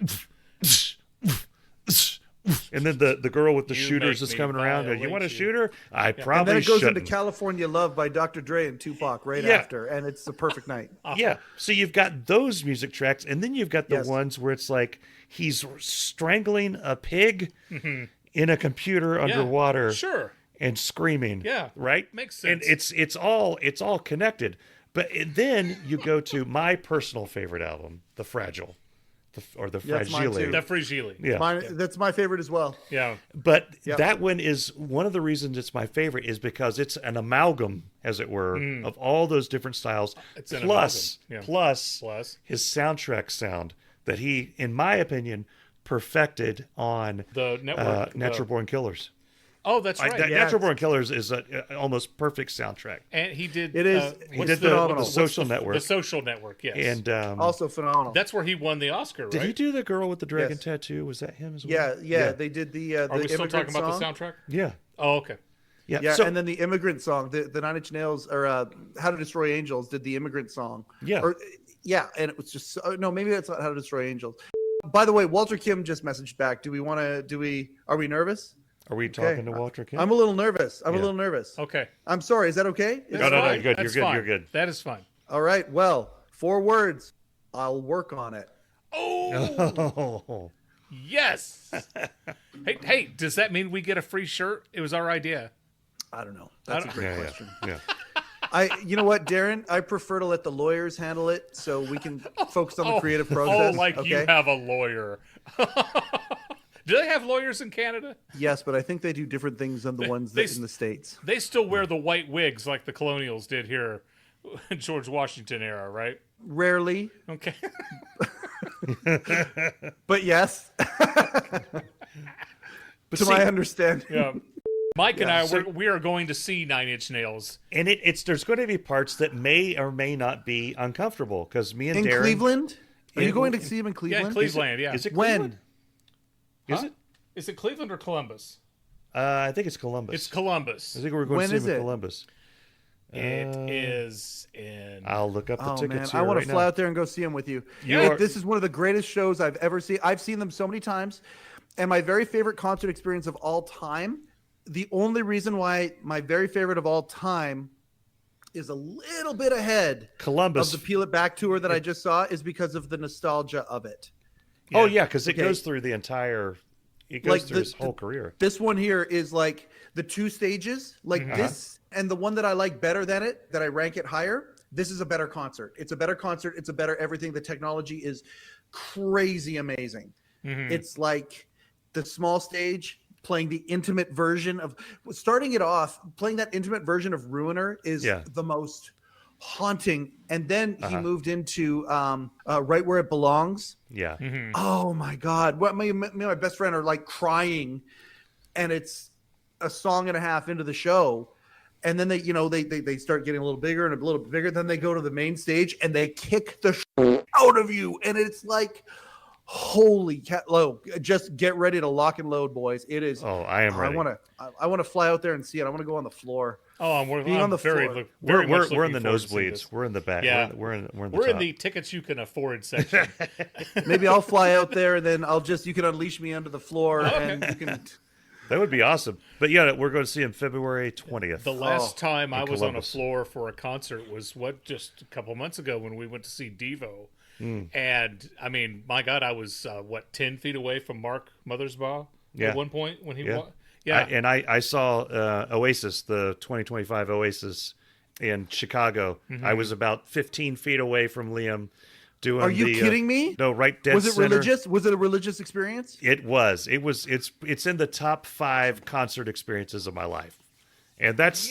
And then the girl with the shooters is coming around. You want a shooter? I probably And then it goes shouldn't. into California Love by Dr. Dre and Tupac after, and it's the perfect night. Yeah. So you've got those music tracks, and then you've got the ones where it's like he's strangling a pig in a computer underwater. Sure. And screaming. Yeah. Right? Makes sense. And it's all connected. But then you go to my personal favorite album, The Fragile. The Fragile. The Fragile. Yeah. That's my favorite as well. Yeah. But that one is one of the reasons it's my favorite is because it's an amalgam, as it were, of all those different styles. Plus his soundtrack sound that he, in my opinion, perfected on the network, Natural Born Killers. Oh, that's right. Natural Born Killers is an almost perfect soundtrack. And he did. It is. He did the Social Network. The Social Network, yes. And also phenomenal. That's where he won the Oscar, right? Did he do the girl with the dragon tattoo? Was that him as well? Yeah. They did the. Are we still talking song. about the soundtrack? Yeah. Oh, okay. Yeah, and then the Immigrant song, the Nine Inch Nails or How to Destroy Angels did the Immigrant song. Yeah. And it was just no, maybe that's not How to Destroy Angels. By the way, Walter Kim just messaged back. Are we nervous? Are we talking to Walter Kim? I'm a little nervous. I'm a little nervous. Okay. I'm sorry. Is that okay? No, good. You're good. That is fine. All right. Well, 4 words. I'll work on it. Oh. Yes. Hey, does that mean we get a free shirt? It was our idea. I don't know. That's a great question. Yeah. You know what, Darin? I prefer to let the lawyers handle it so we can focus on the creative process. You have a lawyer. Do they have lawyers in Canada? Yes, but I think they do different things than the ones in the States. They still wear the white wigs like the colonials did here in George Washington era, right? Rarely. Okay. But yes. To my understanding. Yeah. Mike and I, we are going to see 9 Inch Nails. And there's going to be parts that may or may not be uncomfortable because me and Darin... In Cleveland? Are you going to see him in Cleveland? Yeah, Cleveland, Is it Cleveland? When? Is it? Is it Cleveland or Columbus? I think it's Columbus. It's Columbus. I think we're going to see him in Columbus. It is in... I'll look up the tickets here I want to fly now. out there and go see him with you. Yeah. This is one of the greatest shows I've ever seen. I've seen them so many times. And my very favorite concert experience of all time, the only reason why my very favorite of all time is a little bit ahead Columbus. of the Peel It Back tour that I just saw is because of the nostalgia of it. Yeah. Oh, yeah, because it goes through the entire... It goes through his whole career. This one here is like the 2 stages, like this, and the one that I like better than it, that I rank it higher. This is a better concert. It's a better concert. It's a better everything. The technology is crazy amazing. Mm-hmm. It's like the small stage playing the intimate version of starting it off, playing that intimate version of Ruiner is the most haunting. And then he moved into Right Where It Belongs. Yeah. Mm-hmm. Oh my God. What me and my best friend are like crying, and it's a song and a half into the show. And then they start getting a little bigger and a little bit bigger. Then they go to the main stage and they kick the out of you. And it's like, holy cat low. Just get ready to lock and load, boys. It is. Oh, I am ready. I want to fly out there and see it. I want to go on the floor. Oh, I'm on the floor. We're in the nosebleeds. We're in the back. Yeah. We're in the We're top. in the tickets you can afford section. Maybe I'll fly out there and then you can unleash me onto the floor and you can. That would be awesome. But yeah, we're going to see him February 20th. The last time I was Columbus. on a floor for a concert was just a couple months ago when we went to see Devo. And I mean, my God, I was 10 feet away from Mark Mothersbaugh at one point when he walked. Yeah, I saw Oasis, the 2025 Oasis in Chicago. Mm-hmm. I was about 15 feet away from Liam. Are you kidding me? No, right dead Was it center. religious? Was it a religious experience? It was. It's in the top 5 concert experiences of my life. And that's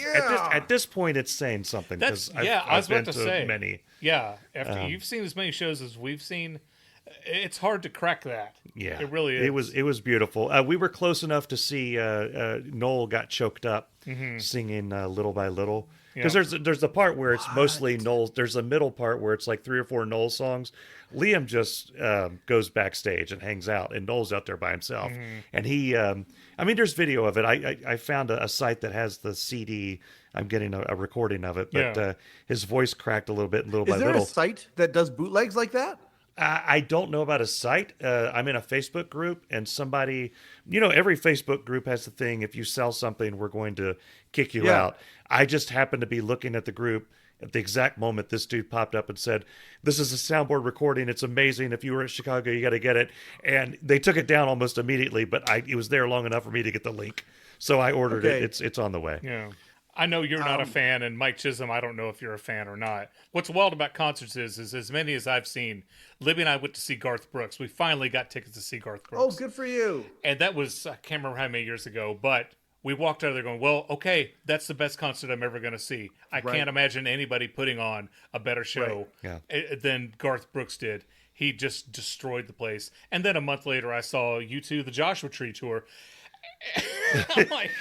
at this point, it's saying something. That's I was about to say many. Yeah, after you've seen as many shows as we've seen, it's hard to crack that. Yeah, it really is. It was beautiful. We were close enough to see Noel got choked up singing "Little by Little." Because there's the part where it's mostly Noel. There's a middle part where it's like 3 or 4 Noel songs. Liam just goes backstage and hangs out, and Noel's out there by himself. And he, there's video of it. I found a site that has the CD. I'm getting a recording of it, but his voice cracked a little bit, little by little. Is there a site that does bootlegs like that? I don't know about a site. I'm in a Facebook group, and somebody, every Facebook group has the thing, if you sell something, we're going to kick you out. I just happened to be looking at the group at the exact moment this dude popped up and said, "This is a soundboard recording. It's amazing. If you were at Chicago, you got to get it." And they took it down almost immediately, but it was there long enough for me to get the link. So I ordered it. It's on the way. Yeah. I know you're not a fan, and Mike Chisholm, I don't know if you're a fan or not. What's wild about concerts is as many as I've seen, Libby and I went to see Garth Brooks. We finally got tickets to see Garth Brooks. Oh, good for you. And that was, I can't remember how many years ago, but we walked out of there going, well, okay, that's the best concert I'm ever going to see. I can't imagine anybody putting on a better show than Garth Brooks did. He just destroyed the place. And then a month later, I saw U2, the Joshua Tree tour. I'm like,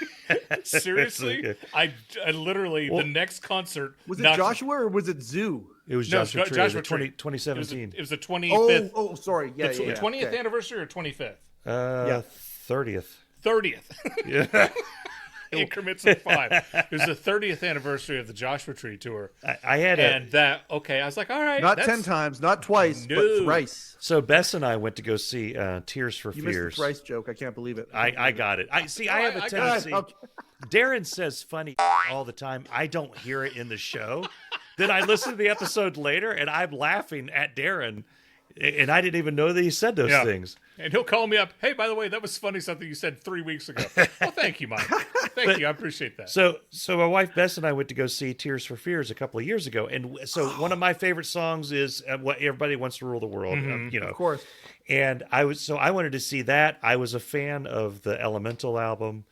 seriously? I literally, the next concert... Was it Joshua or was it Zoo? It was Joshua Tree. Joshua Tree. 2017. It was the 25th. Oh, sorry. Yeah, the 20th anniversary or 25th? 30th. 30th. Yeah. Increments of 5. It was the 30th anniversary of the Joshua Tree tour. I had I was like, all right. Not 10 times, not twice, but thrice. So Bess and I went to go see Tears for You Fears. You missed the thrice joke. I can't believe it. I got it. I have a tendency. Darin says funny all the time. I don't hear it in the show. Then I listen to the episode later, and I'm laughing at Darin, and I didn't even know that he said those things. And he'll call me up. Hey, by the way, that was funny. Something you said 3 weeks ago. Well, thank you, Mike. Thank you. I appreciate that. So my wife Bess and I went to go see Tears for Fears a couple of years ago, and so one of my favorite songs is "What Everybody Wants to Rule the World." Of course. And I wanted to see that. I was a fan of the Elemental album,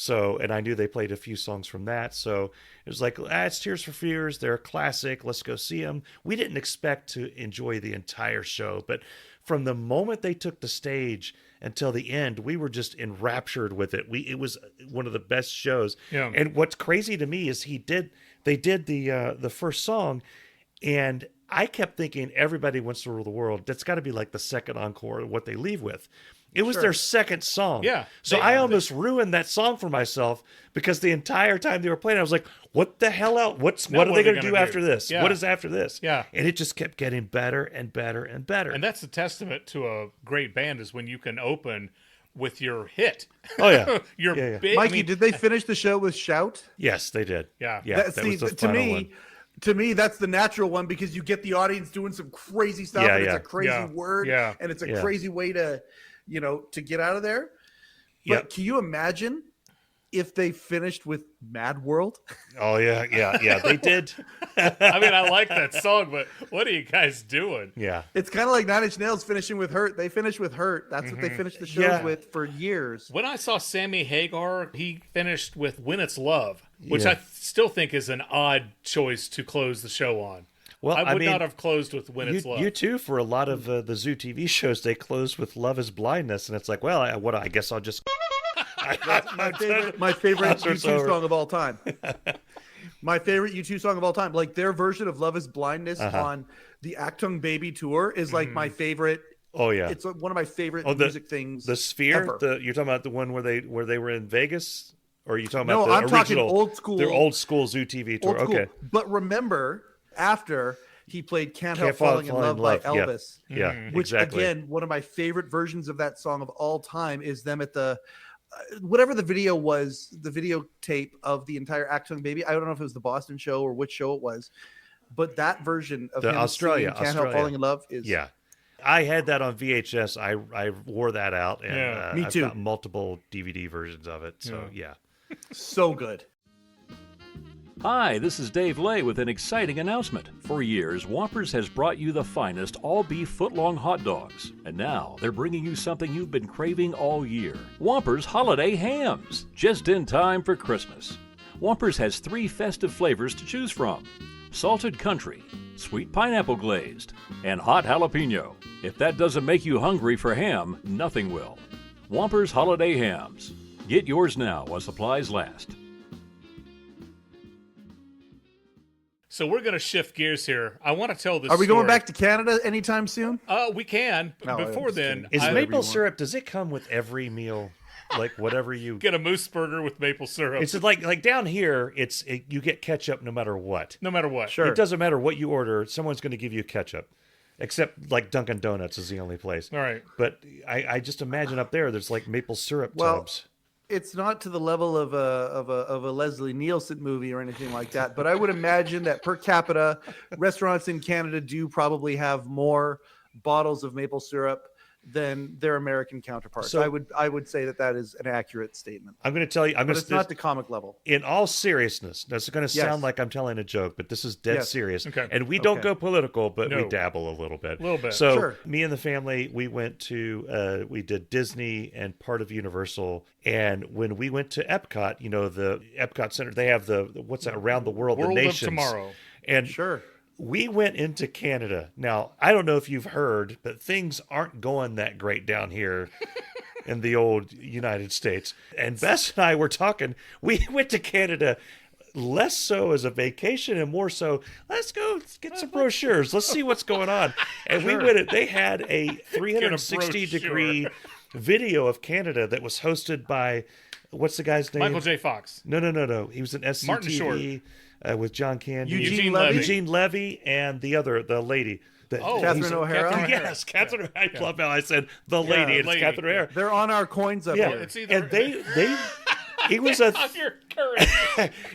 and I knew they played a few songs from that. So it was like, it's Tears for Fears. They're a classic. Let's go see them. We didn't expect to enjoy the entire show, but from the moment they took the stage until the end, we were just enraptured with it. It was one of the best shows. Yeah. And what's crazy to me is they did the first song, and I kept thinking Everybody Wants to Rule the World. That's got to be like the second encore, what they leave with. It was their second song. Yeah. So I almost ruined that song for myself because the entire time they were playing, I was like, what the hell else? What are they going to do after this? Yeah. What is after this? Yeah. And it just kept getting better and better and better. And that's a testament to a great band is when you can open with your hit. Oh, yeah. Your big... Mikey, did they finish the show with Shout? Yes, they did. Yeah. That was the final one. To me, that's the natural one because you get the audience doing some crazy stuff and it's a crazy word and it's a crazy way to, to get out of there. But can you imagine if they finished with Mad World? Oh, yeah, they did. I mean, I like that song, but what are you guys doing? Yeah. It's kind of like Nine Inch Nails finishing with Hurt. They finished with Hurt. That's what they finished the shows with for years. When I saw Sammy Hagar, he finished with When It's Love, which I still think is an odd choice to close the show on. Well, I would not have closed with When It's Love. You too, for a lot of the Zoo TV shows, they close with Love is Blindness, and it's like, well, I guess I'll just... That's my favorite U2 song of all time. My favorite U2 song of all time. Like their version of Love is Blindness on the Achtung Baby tour is like my favorite. Oh yeah, it's one of my favorite music things. The Sphere. Ever. You're talking about the one where they were in Vegas, or are you talking about I'm the original? Talking old school. Their old school Zoo TV tour. Okay, but remember after he played Can't Help Falling in Love by Elvis. Yeah, which again, one of my favorite versions of that song of all time is them at the. Whatever the video was, the videotape of the entire Achtung Baby. I don't know if it was the Boston show or which show it was, but that version of the him Australia Can't Help Falling in Love is I had that on VHS. I wore that out, and me too. I've got multiple DVD versions of it. So so good. Hi, this is Dave Lay with an exciting announcement. For years, Whoppers has brought you the finest all-beef foot-long hot dogs. And now, they're bringing you something you've been craving all year. Whoppers Holiday Hams, just in time for Christmas. Whompers has 3 festive flavors to choose from: salted country, sweet pineapple glazed, and hot jalapeno. If that doesn't make you hungry for ham, nothing will. Whompers Holiday Hams. Get yours now while supplies last. So we're going to shift gears here. I want to tell this Are we story. going back to Canada anytime soon? We can. No, Before then, is maple syrup, does it come with every meal? Like whatever you get a moose burger with maple syrup. It's like down here, you get ketchup no matter what. No matter what. Sure. It doesn't matter what you order, someone's going to give you ketchup. Except like Dunkin' Donuts is the only place. All right. But I just imagine up there's like maple syrup tubs. It's not to the level of a Leslie Nielsen movie or anything like that, but I would imagine that per capita, restaurants in Canada do probably have more bottles of maple syrup than their American counterparts. So, I would say that is an accurate statement. I'm going to tell you, but it's not the comic level. In all seriousness, that's going to sound like I'm telling a joke, but this is dead serious. Okay. And we don't go political, but we dabble a little bit. A little bit. So me and the family, we went to, we did Disney and part of Universal. And when we went to Epcot, the Epcot Center, they have what's that, Around the World, the Nations. Of Tomorrow. And we went into Canada. Now, I don't know if you've heard, but things aren't going that great down here in the old United States. And Bess and I were talking. We went to Canada less so as a vacation and more so, let's get some brochures. Let's see what's going on. And we went, they had a 360-degree video of Canada that was hosted by, what's the guy's name? Michael J. Fox. No. He was an SCTV. Martin Short. With John Candy, Eugene Levy, and the lady. Catherine O'Hara. Yes, Catherine O'Hara. I love how I said the lady. It's Catherine O'Hara. They're on our coins up here. It's either, and it was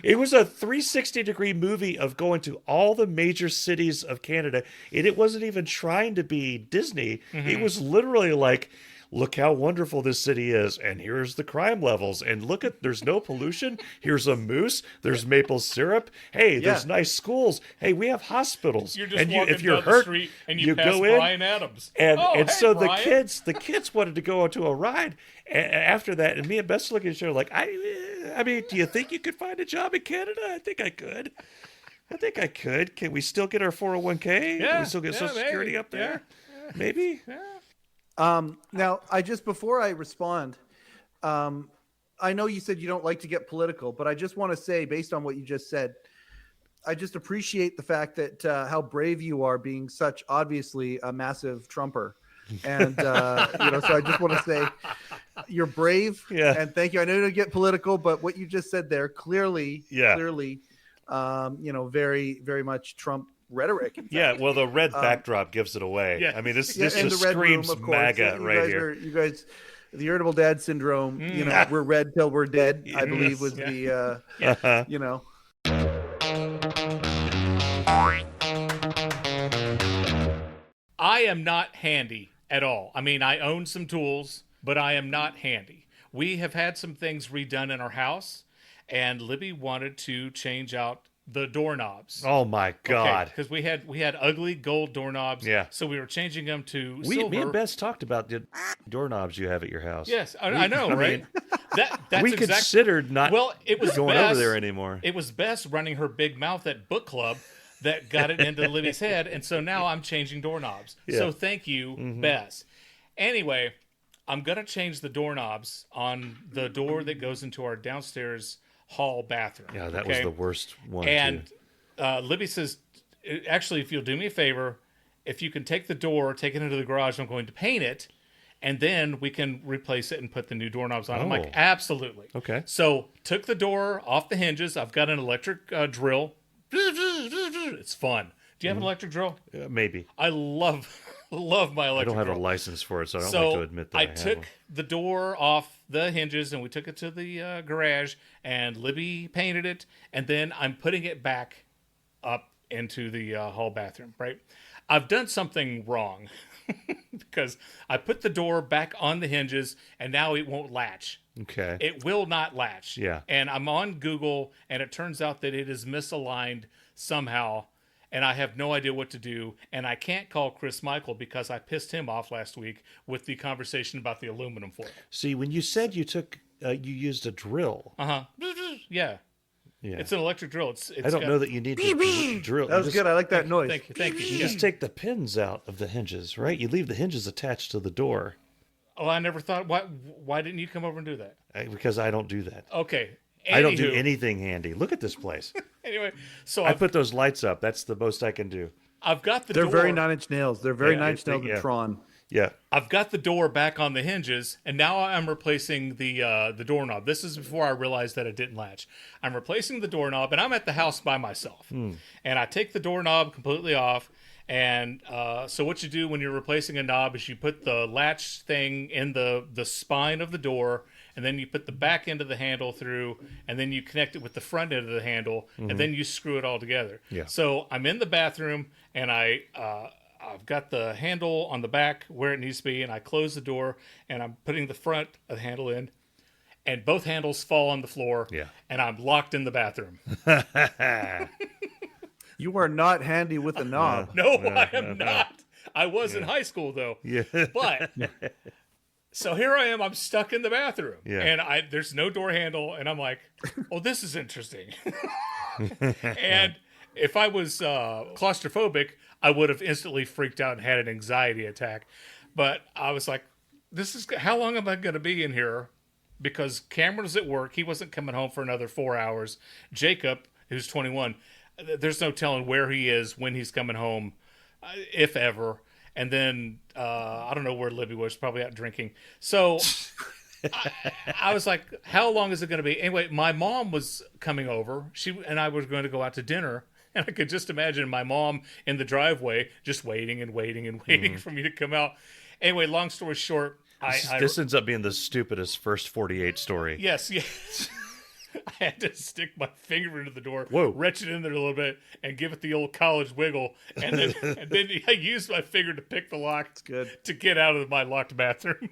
it was a 360-degree movie of going to all the major cities of Canada, and it wasn't even trying to be Disney. Mm-hmm. It was literally like, look how wonderful this city is, and here's the crime levels, and there's no pollution. Here's a moose. There's maple syrup. Hey, there's nice schools. Hey, we have hospitals. You're just walking down the street and you pass go in, Bryan Adams. And so Brian. the kids wanted to go onto a ride after that, and me and Bess looked at each other like, I mean, do you think you could find a job in Canada? I think I could. Can we still get our 401k? Yeah. Can we still get Social Security up there? Yeah. Maybe. Yeah. Now, before I respond, I know you said you don't like to get political, but I just want to say, based on what you just said, I just appreciate the fact that how brave you are, being such obviously a massive Trumper. And, so I just want to say you're brave and thank you. I know you don't get political, but what you just said there clearly, very, very much Trump rhetoric. Yeah, well, the red backdrop gives it away. Yeah. I mean, this just screams room, MAGA right here. You guys, the irritable dad syndrome, we're red till we're dead, I believe was the, I am not handy at all. I mean, I own some tools, but I am not handy. We have had some things redone in our house, and Libby wanted to change out the doorknobs. Oh my God! Because we had ugly gold doorknobs. Yeah. So we were changing them to silver. Me and Bess talked about the doorknobs you have at your house. Yes, I know, right? That's we considered not. Well, it was going Bess, over there anymore. It was Bess running her big mouth at book club that got it into Libby's head, and so now I'm changing doorknobs. Yeah. So thank you, Bess. Anyway, I'm gonna change the doorknobs on the door that goes into our downstairs hall bathroom. Yeah, that was the worst one. And Libby says, actually, if you'll do me a favor, if you can take the door, take it into the garage, I'm going to paint it, and then we can replace it and put the new doorknobs on. I'm like, absolutely. Okay. So took the door off the hinges. I've got an electric drill. It's fun. Do you have an electric drill? Maybe. I love my electric drill. I don't have a license for it, so I don't like to admit that I took the door off the hinges, and we took it to the garage, and Libby painted it, and then I'm putting it back up into the hall bathroom, right? I've done something wrong because I put the door back on the hinges, and now it won't latch. Okay. It will not latch. Yeah. And I'm on Google, and it turns out that it is misaligned somehow, and I have no idea what to do, and I can't call Chris Michael because I pissed him off last week with the conversation about the aluminum foil. See, when you said you used a drill. Yeah. Yeah. It's an electric drill. I don't know that you need to drill. That was good. I like that noise. Thank you. You just take the pins out of the hinges, right? You leave the hinges attached to the door. Oh, I never thought. Why didn't you come over and do that? Because I don't do that. Okay. I don't do anything handy. Look at this place. Anyway, so I put those lights up. That's the most I can do. I've got the They're door. very 9-inch nails. They're very 9-inch nails in Tron. Yeah. I've got the door back on the hinges, and now I'm replacing the doorknob. This is before I realized that it didn't latch. I'm replacing the doorknob, and I'm at the house by myself. And I take the doorknob completely off. And so what you do when you're replacing a knob is you put the latch thing in the spine of the door, and then you put the back end of the handle through, and then you connect it with the front end of the handle, and then you screw it all together. Yeah. So I'm in the bathroom, and I've got the handle on the back where it needs to be, and I close the door, and I'm putting the front of the handle in, and both handles fall on the floor, and I'm locked in the bathroom. You are not handy with a knob. No, I am not. I was in high school, though. Yeah. But, so here I am. I'm stuck in the bathroom. Yeah. And there's no door handle. And I'm like, oh, this is interesting. And if I was claustrophobic, I would have instantly freaked out and had an anxiety attack. But I was like, how long am I going to be in here? Because Cameron was at work. He wasn't coming home for another 4 hours. Jacob, who's 21, there's no telling where he is, when he's coming home, if ever. And then I don't know where Libby was, probably out drinking. So I was like, how long is it going to be? Anyway, my mom was coming over. She and I were going to go out to dinner. And I could just imagine my mom in the driveway just waiting and waiting and waiting for me to come out. Anyway, long story short. This ends up being the stupidest first 48 story. Yes. I had to stick my finger into the door, Whoa. retch it in there a little bit, and give it the old college wiggle. And then I used my finger to pick the lock to get out of my locked bathroom.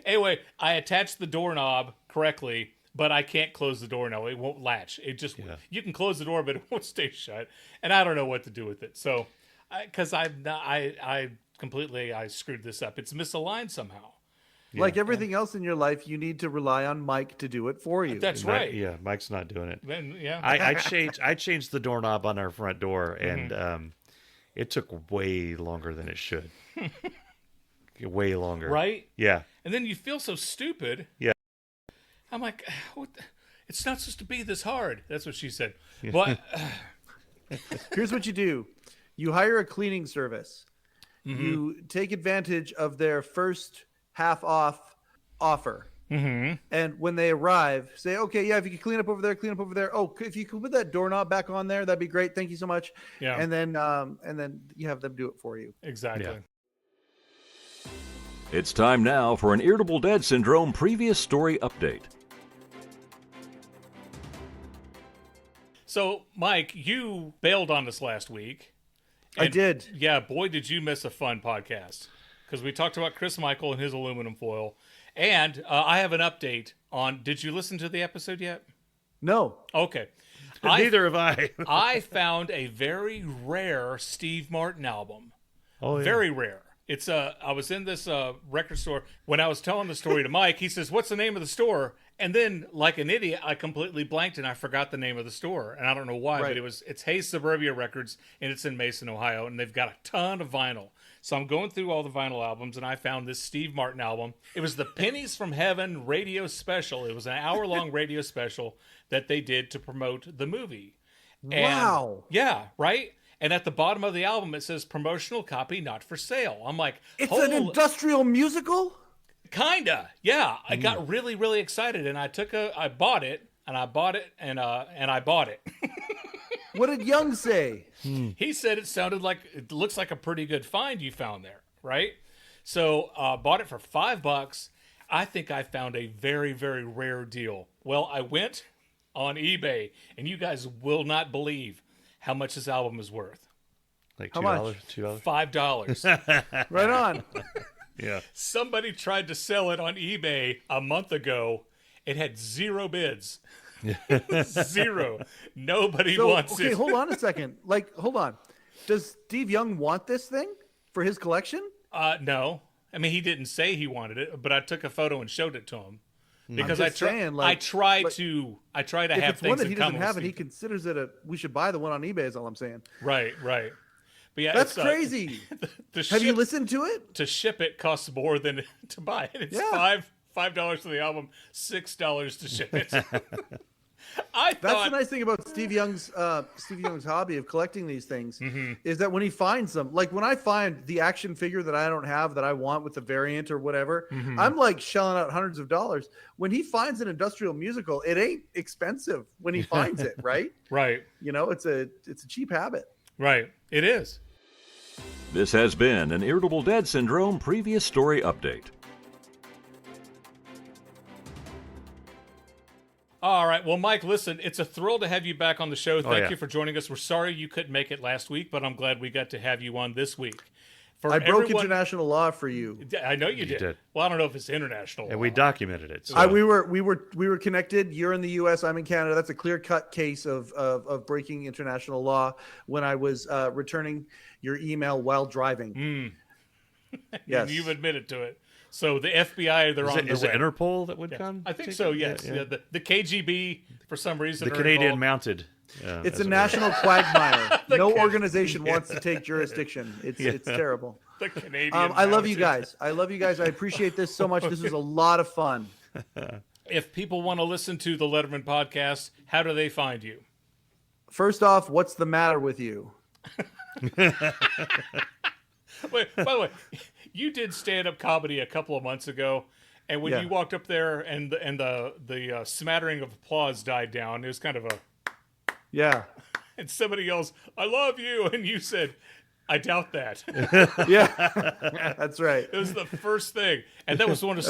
Anyway, I attached the doorknob correctly, but I can't close the door now. It won't latch. It just you can close the door, but it won't stay shut. And I don't know what to do with it. So, because I screwed this up. It's misaligned somehow. Like everything else in your life, you need to rely on Mike to do it for you. That's right. Yeah, Mike's not doing it. Then, yeah. I changed the doorknob on our front door, and it took way longer than it should. Way longer. Right? Yeah. And then you feel so stupid. Yeah. I'm like, it's not supposed to be this hard. That's what she said. But here's what you do. You hire a cleaning service. You take advantage of their first half off offer. And when they arrive, say, okay, yeah, if you can clean up over there, clean up over there. Oh, if you could put that doorknob back on there, that'd be great. Thank you so much. Yeah. And then you have them do it for you. Exactly. Yeah. It's time now for an Irritable Dad Syndrome previous story update. So, Mike, you bailed on us last week. I did. Yeah, boy, did you miss a fun podcast. Because we talked about Chris Michael and his aluminum foil. And I have an update on... Did you listen to the episode yet? No. Okay. Neither have I. I found a very rare Steve Martin album. Oh, yeah. Very rare. It's I was in this record store. When I was telling the story to Mike, he says, what's the name of the store? And then, like an idiot, I completely blanked and I forgot the name of the store. And I don't know why, but it's Hayes Suburbia Records, and it's in Mason, Ohio. And they've got a ton of vinyl. So I'm going through all the vinyl albums, and I found this Steve Martin album. It was the Pennies from Heaven radio special. It was an hour-long radio special that they did to promote the movie. And, wow. Yeah, right? And at the bottom of the album, it says, promotional copy not for sale. I'm like, it's an industrial musical? Kinda, yeah. I got really, really excited, and I bought it, and I bought it. What did Young say? He said it looks like a pretty good find you found there, right? So bought it for $5. I think I found a very, very rare deal. Well, I went on eBay, and you guys will not believe how much this album is worth. Like $2? How much? $2? $5. Right on. Yeah. Somebody tried to sell it on eBay a month ago. It had 0 bids. 0. Nobody wants it. Okay, hold on a second. Hold on. Does Steve Young want this thing for his collection? No. I mean, he didn't say he wanted it, but I took a photo and showed it to him. Because I try to have things that come with If it's one that he doesn't have and he Steve. considers it we should buy the one on eBay is all I'm saying. Right. But yeah, That's crazy. Have you listened to it? To ship it costs more than to buy it. It's $5 for the album, $6 to ship it. That's the nice thing about Steve Young's hobby of collecting these things is that when he finds them, like when I find the action figure that I don't have that I want with the variant or whatever, I'm like shelling out hundreds of dollars. When he finds an industrial musical, it ain't expensive when he finds it, right? Right. You know, it's a cheap habit. Right. It is. This has been an Irritable Dad Syndrome previous story update. All right. Well, Mike, listen, it's a thrill to have you back on the show. Thank you for joining us. We're sorry you couldn't make it last week, but I'm glad we got to have you on this week. I broke international law for you. I know you did. Well, I don't know if it's international and law. we documented it. So. We were connected. You're in the U.S. I'm in Canada. That's a clear-cut case of breaking international law when I was returning your email while driving. Yes. And you've admitted to it. So the FBI, they're on their way. Is it Interpol that would come? I think so, yes. Yeah. The KGB, for some reason, the Canadian Mounted. It's a national quagmire. No organization wants to take jurisdiction. It's terrible. The Canadian I love you guys. I appreciate this so much. This was a lot of fun. If people want to listen to the Letterman podcast, how do they find you? First off, what's the matter with you? Wait, by the way, you did stand-up comedy a couple of months ago, and when you walked up there and the smattering of applause died down, it was kind of a... Yeah. And somebody yells, "I love you," and you said, "I doubt that." Yeah, that's right. It was the first thing, and that was one of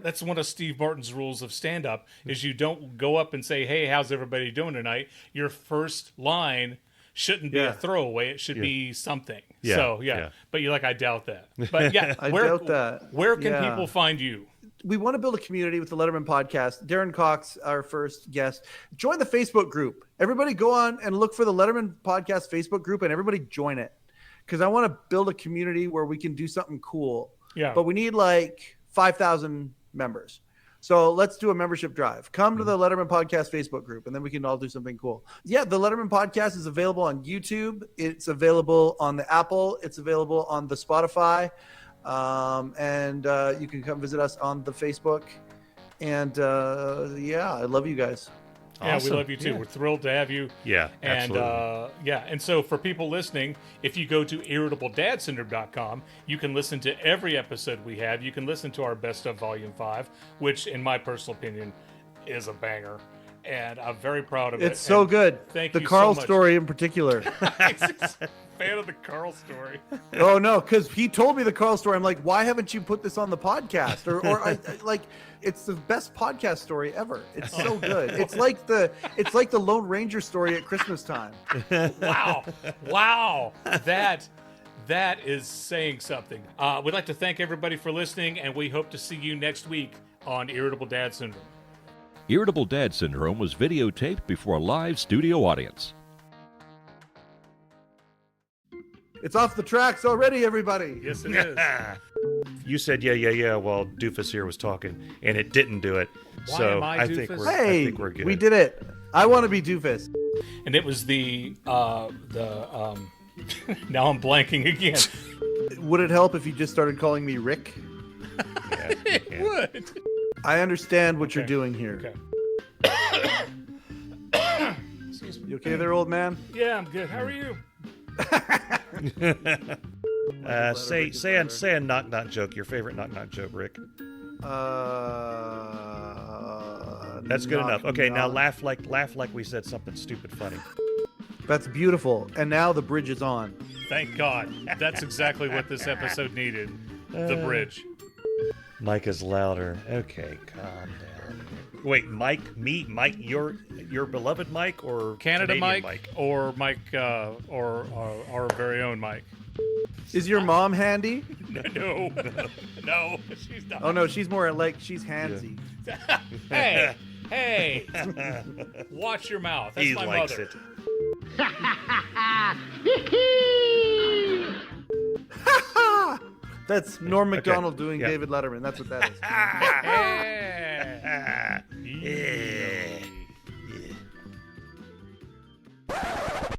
that's one of Steve Martin's rules of stand-up: is you don't go up and say, "Hey, how's everybody doing tonight?" Your first line shouldn't be a throwaway; it should be something. Yeah. So but you're like, "I doubt that." But yeah, I doubt that. Where can people find you? We want to build a community with the Letterman podcast. Darin Cox, our first guest, join the Facebook group. Everybody go on and look for the Letterman podcast Facebook group and everybody join it. Because I want to build a community where we can do something cool. Yeah. But we need like 5,000 members. So let's do a membership drive. Come to the Letterman podcast Facebook group and then we can all do something cool. Yeah, the Letterman podcast is available on YouTube. It's available on the Apple. It's available on the Spotify. And you can come visit us on the Facebook. And I love you guys. Yeah, Awesome. We love you too. We're thrilled to have you. Yeah, and absolutely. And so for people listening, if you go to irritabledadsyndrome.com, you can listen to every episode we have. You can listen to our Best of Volume 5, which in my personal opinion is a banger. And I'm very proud of it. It's so good. Thank you The Carl so much. story in particular. Fan of the Carl story. Oh no, because he told me the Carl story. I'm like, why haven't you put this on the podcast? Or I like, it's the best podcast story ever. It's so good. It's like the Lone Ranger story at Christmas time. Wow, that is saying something. We'd like to thank everybody for listening, and we hope to see you next week on Irritable Dad Syndrome. Irritable Dad Syndrome was videotaped before a live studio audience. It's off the tracks already, everybody. Yes, it is. You said yeah while Doofus here was talking, and it didn't do it. Why so am I think Doofus? I think we're good. We did it. I want to be Doofus. And it was the now I'm blanking again. Would it help if you just started calling me Rick? Yeah, It would. I understand what you're doing here. Okay. Excuse me. You okay there, old man? Yeah, I'm good. How are you? Say a knock joke. Your favorite knock joke, Rick. That's good enough. Okay, now laugh like we said something stupid funny. That's beautiful. And now the bridge is on. Thank God. That's exactly what this episode needed. The bridge. Mike is louder. Okay, calm down. Wait, Mike, your beloved Mike or Canada Canadian Mike or Mike or our very own Mike. Is your mom handy? No, she's not. Oh no, she's more like she's handsy. Hey, watch your mouth. That's He my likes mother. it. That's Norm Macdonald doing David Letterman. That's what that is. Yeah.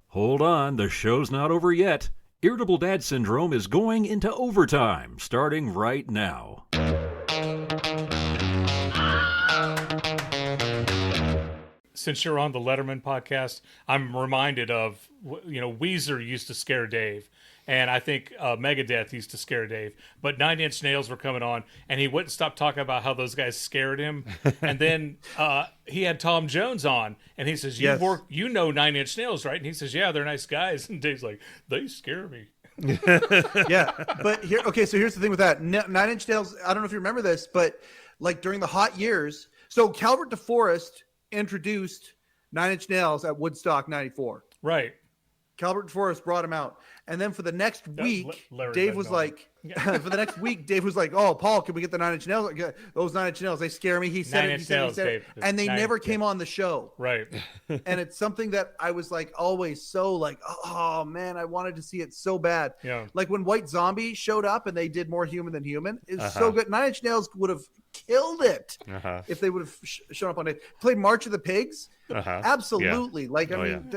Hold on, the show's not over yet. Irritable Dad Syndrome is going into overtime, starting right now. Since you're on the Letterman podcast, I'm reminded of, Weezer used to scare Dave. And I think Megadeth used to scare Dave. But Nine Inch Nails were coming on, and he wouldn't stop talking about how those guys scared him. And then he had Tom Jones on, and he says, you know Nine Inch Nails, right? And he says, yeah, they're nice guys. And Dave's like, they scare me. Yeah, but so here's the thing with that. Nine Inch Nails, I don't know if you remember this, but like during the hot years, so Calvert DeForest introduced Nine Inch Nails at Woodstock 94. Right. Calvert DeForest brought him out. And then for the next week, Dave was like, oh, Paul, can we get the Nine Inch Nails? Those Nine Inch Nails, they scare me. He said it. And they never came on the show. Right. And it's something that I was like always so like, oh man, I wanted to see it so bad. Yeah. Like when White Zombie showed up and they did More Human Than Human, it's so good. Nine Inch Nails would have killed it if they would have shown up on it. Played March of the Pigs. Absolutely. Yeah. Like, I mean,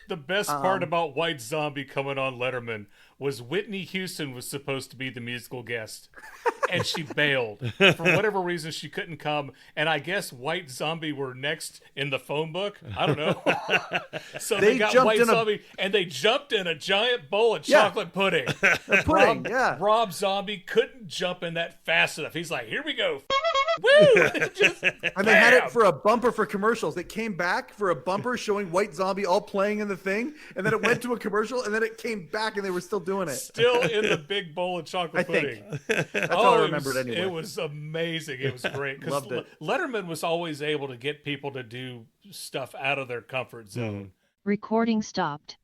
The best part about White Zombie coming on Letterman was Whitney Houston was supposed to be the musical guest, and she bailed. For whatever reason, she couldn't come, and I guess White Zombie were next in the phone book. I don't know. So they got White Zombie, and they jumped in a giant bowl of chocolate pudding. Rob Zombie couldn't jump in that fast enough. He's like, here we go. Woo! And they had it for a bumper for commercials. It came back for a bumper showing White Zombie all playing in the thing, and then it went to a commercial, and then it came back, and they were still doing it. Still in the big bowl of chocolate pudding. That's how I remember it anyway. It was amazing. It was great. Loved it. Letterman was always able to get people to do stuff out of their comfort zone. Recording stopped.